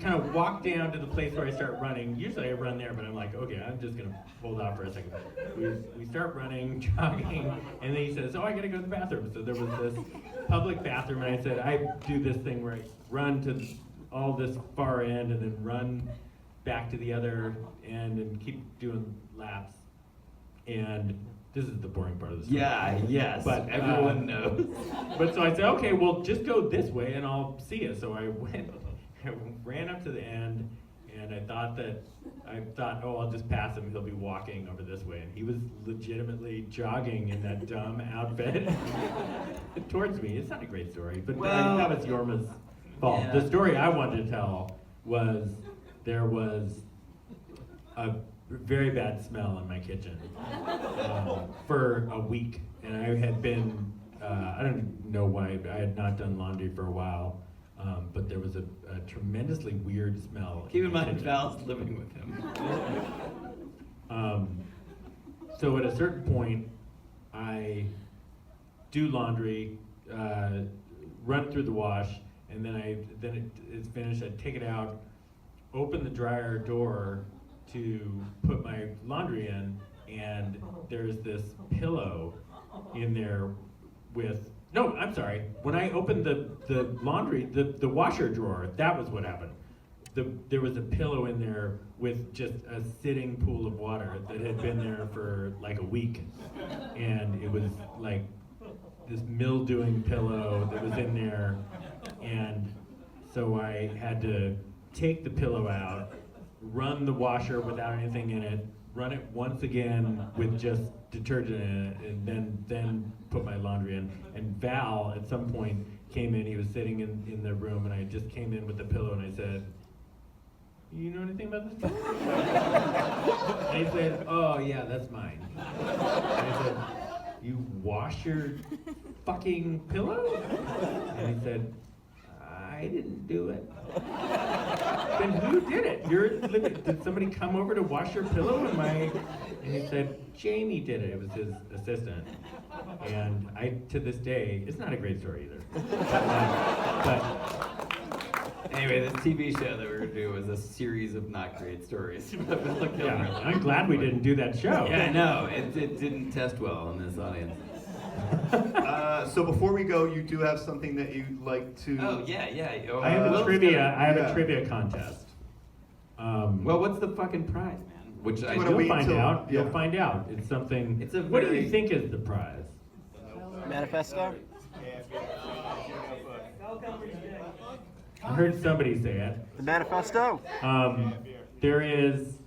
Speaker 2: kind of walk down to the place where I start running. Usually I run there, but I'm like, okay, I'm just gonna hold off for a second. We start running, jogging, and then he says, "Oh, I gotta go to the bathroom." So there was this public bathroom, and I said, I do this thing where I run to all this far end and then run back to the other end and keep doing laps. And this is the boring part of the story.
Speaker 1: Yeah, yes.
Speaker 2: But,
Speaker 1: everyone knows.
Speaker 2: But so I said, okay, well, just go this way and I'll see you. So I ran up to the end, and I thought, oh, I'll just pass him. He'll be walking over this way. And he was legitimately jogging in that dumb outfit towards me. It's not a great story, but
Speaker 1: Well,
Speaker 2: that was Jorma's fault.
Speaker 1: yeah.
Speaker 2: The story I wanted to tell was there was very bad smell in my kitchen for a week. And I had been, I don't know why, I had not done laundry for a while, but there was a tremendously weird smell.
Speaker 1: Keep in
Speaker 2: my
Speaker 1: mind,
Speaker 2: kitchen.
Speaker 1: Val's living with him.
Speaker 2: So at a certain point, I do laundry, run through the wash, and then it's finished. I take it out, open the dryer door to put my laundry in, and there's this pillow in there with. No, I'm sorry. When I opened the laundry, the washer drawer, that was what happened. There was a pillow in there with just a sitting pool of water that had been there for like a week. And it was like this mildewing pillow that was in there. And so I had to take the pillow out, run the washer without anything in it, run it once again with just detergent in it, and then put my laundry in. And Val, at some point, came in. He was sitting in the room, and I just came in with the pillow, and I said, "You know anything about this pillow?" And he said, "Oh, yeah, that's mine." And I said, "You wash your fucking pillow?" And he said, "I didn't do it." Then who did it? Did somebody come over to wash your pillow? And he said, "Jamie did it." It was his assistant. And I, to this day, it's not a great story either. But
Speaker 1: Anyway, this TV show that we were going to do was a series of not great stories.
Speaker 2: yeah, I'm glad we didn't do that show.
Speaker 1: Yeah, I know. It didn't test well in this audience.
Speaker 3: So before we go, you do have something that you'd like to.
Speaker 1: Oh, yeah.
Speaker 2: I have a
Speaker 1: Will's
Speaker 2: trivia.
Speaker 1: gonna-
Speaker 2: I have
Speaker 3: yeah.
Speaker 2: a trivia contest.
Speaker 1: Well, what's the fucking prize, man? Which I
Speaker 3: wanna
Speaker 2: You'll
Speaker 3: wait
Speaker 2: find
Speaker 3: till-
Speaker 2: out.
Speaker 3: yeah.
Speaker 2: You'll find out. It's something.
Speaker 1: It's a
Speaker 2: What do
Speaker 1: very-
Speaker 2: you think is the prize?
Speaker 12: Manifesto?
Speaker 2: I heard somebody say it.
Speaker 12: The manifesto?
Speaker 2: There is.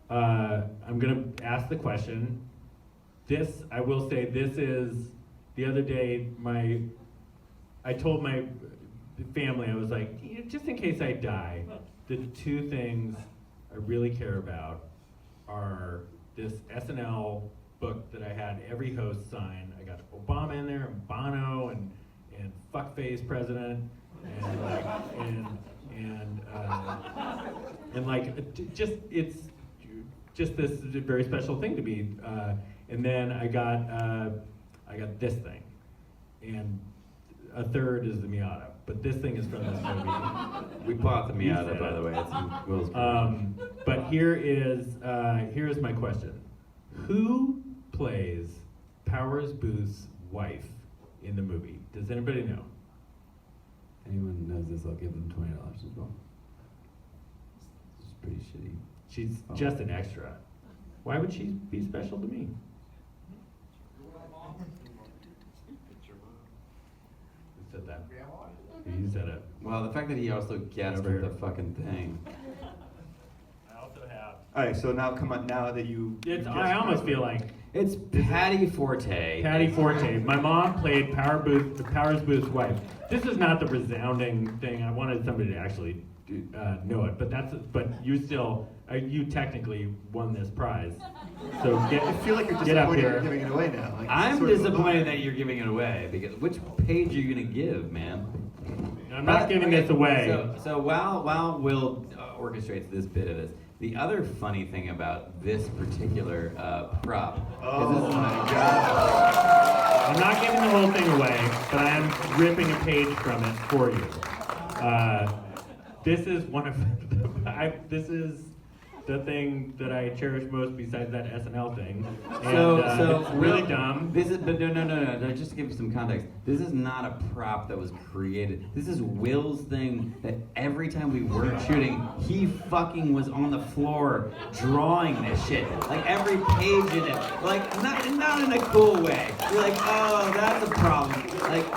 Speaker 2: I'm gonna ask the question. This, I will say, this is. The other day, I told my family, I was like, just in case I die, the two things I really care about are this SNL book that I had every host sign. I got Obama in there, and Bono, and fuckface president, and like, and like, just it's just this very special thing to me. And then I got this thing, and a third is the Miata. But this thing is from this movie.
Speaker 1: We bought the
Speaker 2: You
Speaker 1: Miata,
Speaker 2: said
Speaker 1: by
Speaker 2: it.
Speaker 1: the way. It's in Will's.
Speaker 2: But here's my question: who plays Powers Booth's wife in the movie? Does anybody know?
Speaker 1: Anyone knows this, I'll give them $20 as well. This is pretty shitty.
Speaker 2: She's just an extra. Why would she be special to me? Who said that? You said it.
Speaker 1: Well, the fact that he also guessed
Speaker 2: Over here.
Speaker 1: the fucking thing.
Speaker 2: I also have.
Speaker 3: All right, so now come on. Now that you.
Speaker 2: I almost feel like
Speaker 1: It's Patty Forte.
Speaker 2: Patty Forte. My mom played Powers Booth's wife. This is not the resounding thing. I wanted somebody to actually know it, but you technically won this prize. So
Speaker 3: I feel like you're
Speaker 2: get up
Speaker 3: disappointed
Speaker 2: here.
Speaker 3: you're giving it away now. Like,
Speaker 1: I'm
Speaker 3: sort of a
Speaker 1: disappointed
Speaker 3: bummer.
Speaker 1: that you're giving it away because which page are you gonna give, man?
Speaker 2: I'm not giving this away.
Speaker 1: So while Will orchestrates this bit of this, the other funny thing about this particular prop
Speaker 3: Oh
Speaker 1: is this
Speaker 3: my God.
Speaker 2: I'm not giving the whole thing away, but I am ripping a page from it for you. This is one of this is the thing that I cherish most besides that SNL thing. And, it's really
Speaker 1: Will,
Speaker 2: dumb.
Speaker 1: This is, but no. Just to give you some context, this is not a prop that was created. This is Will's thing that every time we weren't shooting, he fucking was on the floor drawing this shit. Like every page in it, like not in a cool way. You're like, oh, that's a problem. Like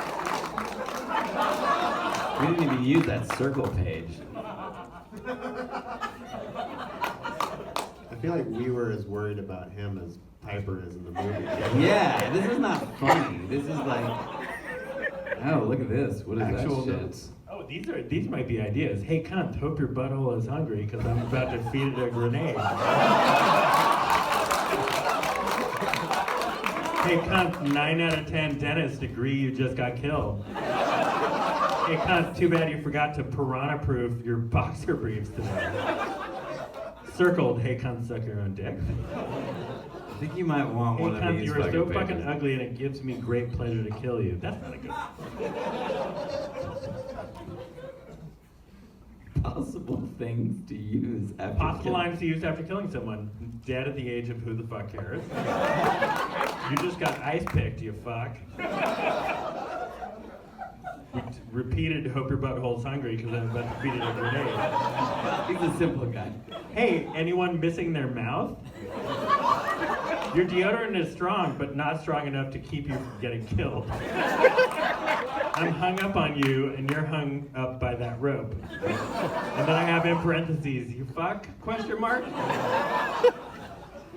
Speaker 1: we didn't even use that circle page.
Speaker 4: I feel like we were as worried about him as Piper is in the movie.
Speaker 1: Yeah, this is not funny. This is like, oh, look at this. What is
Speaker 3: Actual
Speaker 1: that shit?
Speaker 3: notes.
Speaker 2: Oh, these might be ideas. Hey, cunt, hope your butthole is hungry because I'm about to feed it a grenade. Hey, cunt, 9 out of 10 dentists agree you just got killed. Hey, cunt, too bad you forgot to piranha-proof your boxer briefs today. Circled, hey, cunt, suck your own dick.
Speaker 1: I think you might want
Speaker 2: Hey,
Speaker 1: one of
Speaker 2: cunt,
Speaker 1: these
Speaker 2: you are so
Speaker 1: pages.
Speaker 2: fucking ugly and it gives me great pleasure to kill you. That's not a good
Speaker 1: Possible things to use after
Speaker 2: Possible
Speaker 1: killing.
Speaker 2: lines to use after killing someone. Dead at the age of who the fuck cares. You just got ice picked, you fuck. Repeated, hope your butthole's hungry because I'm about to feed it a grenade.
Speaker 1: He's a simple guy.
Speaker 2: Hey, anyone missing their mouth? Your deodorant is strong, but not strong enough to keep you from getting killed. I'm hung up on you, and you're hung up by that rope. And then I have in parentheses, you fuck? Question mark?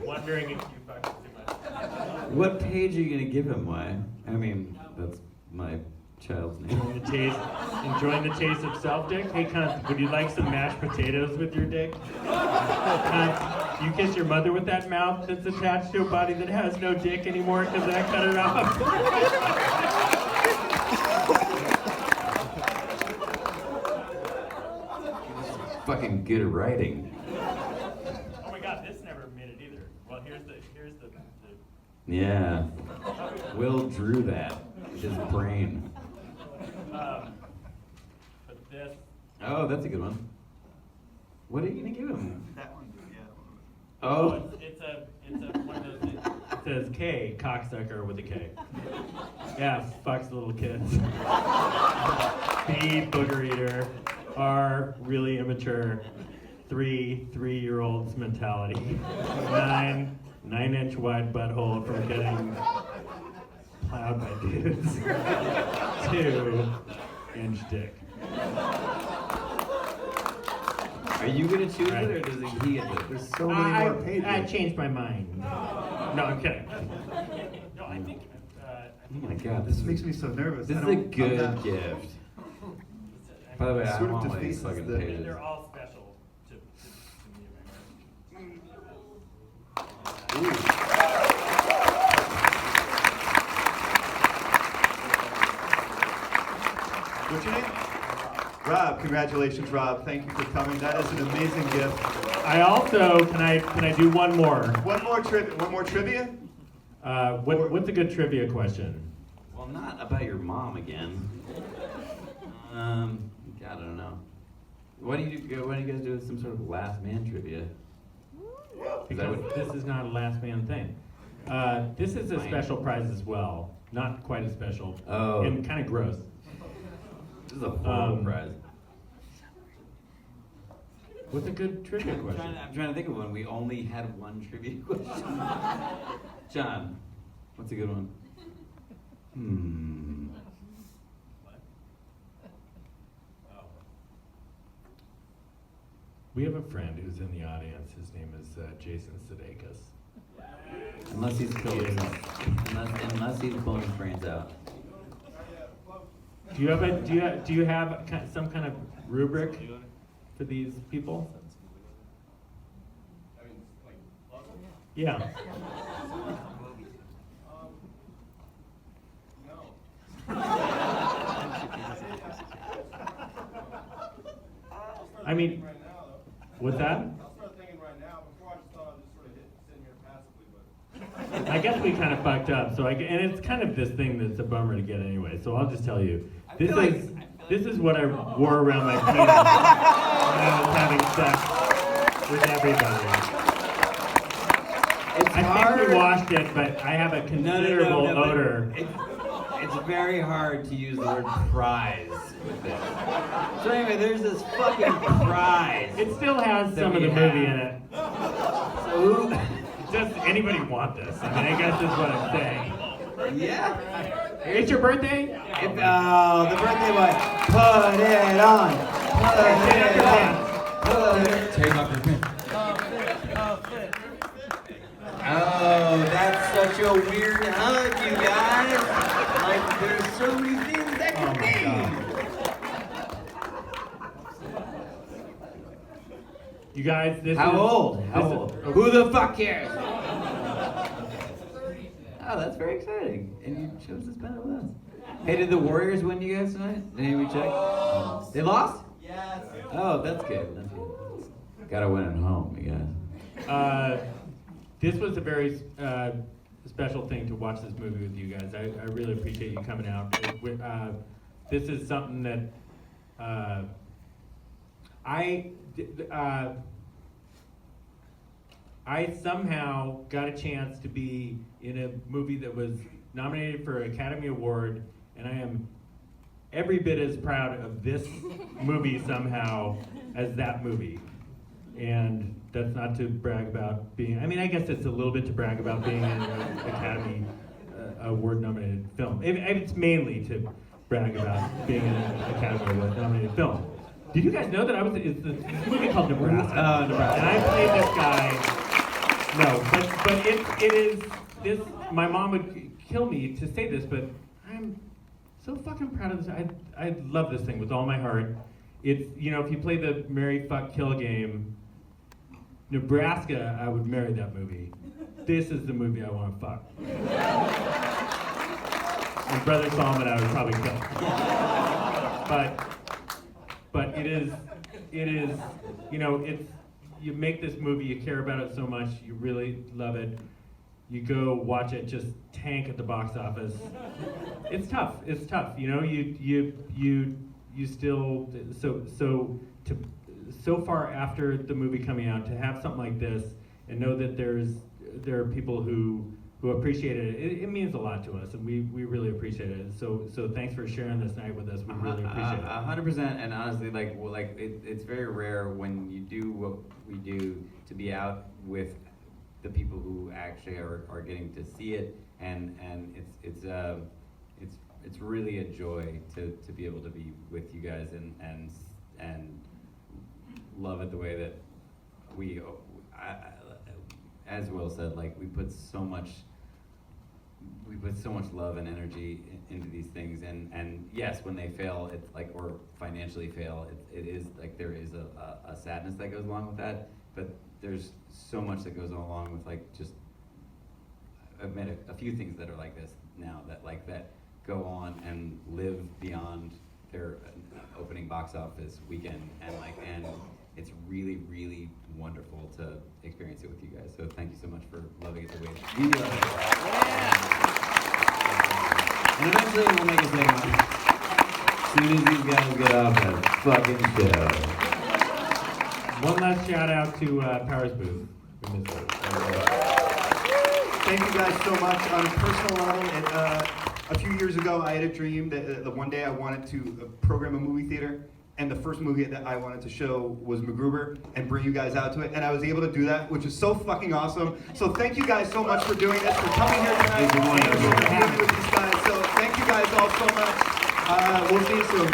Speaker 2: Wondering if you fuck too much.
Speaker 1: What page are you gonna give him? Why? I mean, that's my child's name.
Speaker 2: Enjoying the taste of self dick? Hey, cunt, would you like some mashed potatoes with your dick? Cunt, you kiss your mother with that mouth that's attached to a body that has no dick anymore because I cut it off.
Speaker 1: Fucking good at writing.
Speaker 2: Oh my god, this never made it either. Well, here's the
Speaker 1: Yeah. Will drew that with his brain.
Speaker 2: but this.
Speaker 1: Oh, that's a good one. What are you gonna give him?
Speaker 12: That one, yeah.
Speaker 1: Oh.
Speaker 2: It's a one of those things. It says K, cocksucker with a K. Yeah, fucks little kids. B, booger eater. R, really immature. 3, 3-year-old's mentality. 9, 9-inch wide butthole from getting plowed by dudes. 2-inch dick.
Speaker 1: Are you gonna choose it or does he get it?
Speaker 3: There's so many more pages.
Speaker 2: I changed my mind. No, I'm kidding. No, I think.
Speaker 1: Oh my god,
Speaker 3: This makes me so nervous.
Speaker 1: This
Speaker 3: I
Speaker 1: is a
Speaker 3: don't- I'm
Speaker 1: good
Speaker 3: not-
Speaker 1: gift. By the way, I
Speaker 3: Sort of
Speaker 1: want one of these
Speaker 3: defeats
Speaker 1: fucking
Speaker 3: the-
Speaker 1: pages.
Speaker 2: They're all special to me and my
Speaker 3: What's your name? Rob. Congratulations, Rob. Thank you for coming. That is an amazing gift.
Speaker 2: I also can I do one more?
Speaker 3: One more trivia?
Speaker 2: What's a good trivia question?
Speaker 1: Well, not about your mom again. God, I don't know. Why do you guys do some sort of last man trivia?
Speaker 2: Because this is not a last man thing. This is a
Speaker 1: Fine.
Speaker 2: special prize as well. Not quite as special.
Speaker 1: Oh.
Speaker 2: And kind of gross.
Speaker 1: This is a horrible prize.
Speaker 2: What's a good trivia question?
Speaker 1: I'm trying to think of one. We only had one trivia question. John, what's a good one?
Speaker 2: We have a friend who's in the audience. His name is Jason Sudeikis.
Speaker 1: Unless he's pulling his brains out.
Speaker 2: Do you have some kind of rubric for these people? Yeah. I mean, what's that?
Speaker 7: I'll start thinking right now. Before I just thought I'd just sort of sitting here passively, but
Speaker 2: I guess we kind of fucked up. So and it's kind of this thing that's a bummer to get anyway. So I'll just tell you, this is what I wore around my penis when I was having sex with everybody.
Speaker 1: It's
Speaker 2: I think
Speaker 1: hard.
Speaker 2: we washed it, but I have a considerable
Speaker 1: but
Speaker 2: odor.
Speaker 1: It's very hard to use the word prize with this. So anyway, there's this fucking prize.
Speaker 2: It still has
Speaker 1: that
Speaker 2: some of
Speaker 1: we
Speaker 2: the movie
Speaker 1: have.
Speaker 2: in it.
Speaker 1: So who?
Speaker 2: Does anybody want this? I mean, I guess is what I'm saying.
Speaker 1: Yeah.
Speaker 2: It's your birthday?
Speaker 1: The birthday boy. Put it on. Put it on. Take off your pants. Oh, that's such a weird hug, you guys. Like, there's so many things that could be.
Speaker 2: You guys, this
Speaker 1: How
Speaker 2: is...
Speaker 1: old? How
Speaker 2: this is-
Speaker 1: old? Who the fuck cares? Oh, that's very exciting. And you chose to spend it with us. Hey, did the Warriors win you guys tonight? Did anybody check? They lost?
Speaker 5: Yes.
Speaker 1: Oh, that's good. That's good. Gotta win at home, you guys.
Speaker 2: This was a very special thing to watch this movie with you guys. I really appreciate you coming out. This is something that I somehow got a chance to be in a movie that was nominated for an Academy Award, and I am every bit as proud of this movie somehow as that movie. And that's not to brag about being, I mean, I guess it's a little bit to brag about being in an Academy Award nominated film. It's mainly to brag about being in an Academy Award nominated film. Did you guys know that it's a movie called Nebraska?
Speaker 1: Nebraska.
Speaker 2: And I played this guy. No, but it is this. My mom would kill me to say this, but I'm so fucking proud of this. I love this thing with all my heart. It's, you know, if you play the marry, fuck, kill game, Nebraska, I would marry that movie. This is the movie I want to fuck. And Brother Solomon, I would probably kill. But it is, you know, you make this movie, you care about it so much, you really love it. You go watch it just tank at the box office. It's tough, you know, you still, so far after the movie coming out, to have something like this and know that there are people who appreciate it. It means a lot to us, and we really appreciate it. So thanks for sharing this night with us. We really appreciate it.
Speaker 1: 100%, and honestly, it's very rare when you do what we do to be out with the people who actually are getting to see it, and it's really a joy to be able to be with you guys and love it the way that we, as Will said, like we put so much love and energy into these things, and yes, when they fail, it's like, or financially fail, it is like there is a sadness that goes along with that, but there's so much that goes along with, like, just, I've met a few things that are like this now, that go on and live beyond their opening box office weekend, and it's really, really wonderful to experience it with you guys. So thank you so much for loving it the way we love it. Yeah! And eventually we'll make a second one. As soon as these guys get off that fucking show.
Speaker 2: One last shout out to Powers Booth. We missed it.
Speaker 3: Thank you guys so much. On a personal level, a few years ago, I had a dream that one day I wanted to program a movie theater, and the first movie that I wanted to show was MacGruber, and bring you guys out to it, and I was able to do that, which is so fucking awesome. So thank you guys so much for doing this, for coming here tonight, and for being with these guys. So thank you guys all so much. We'll see you soon.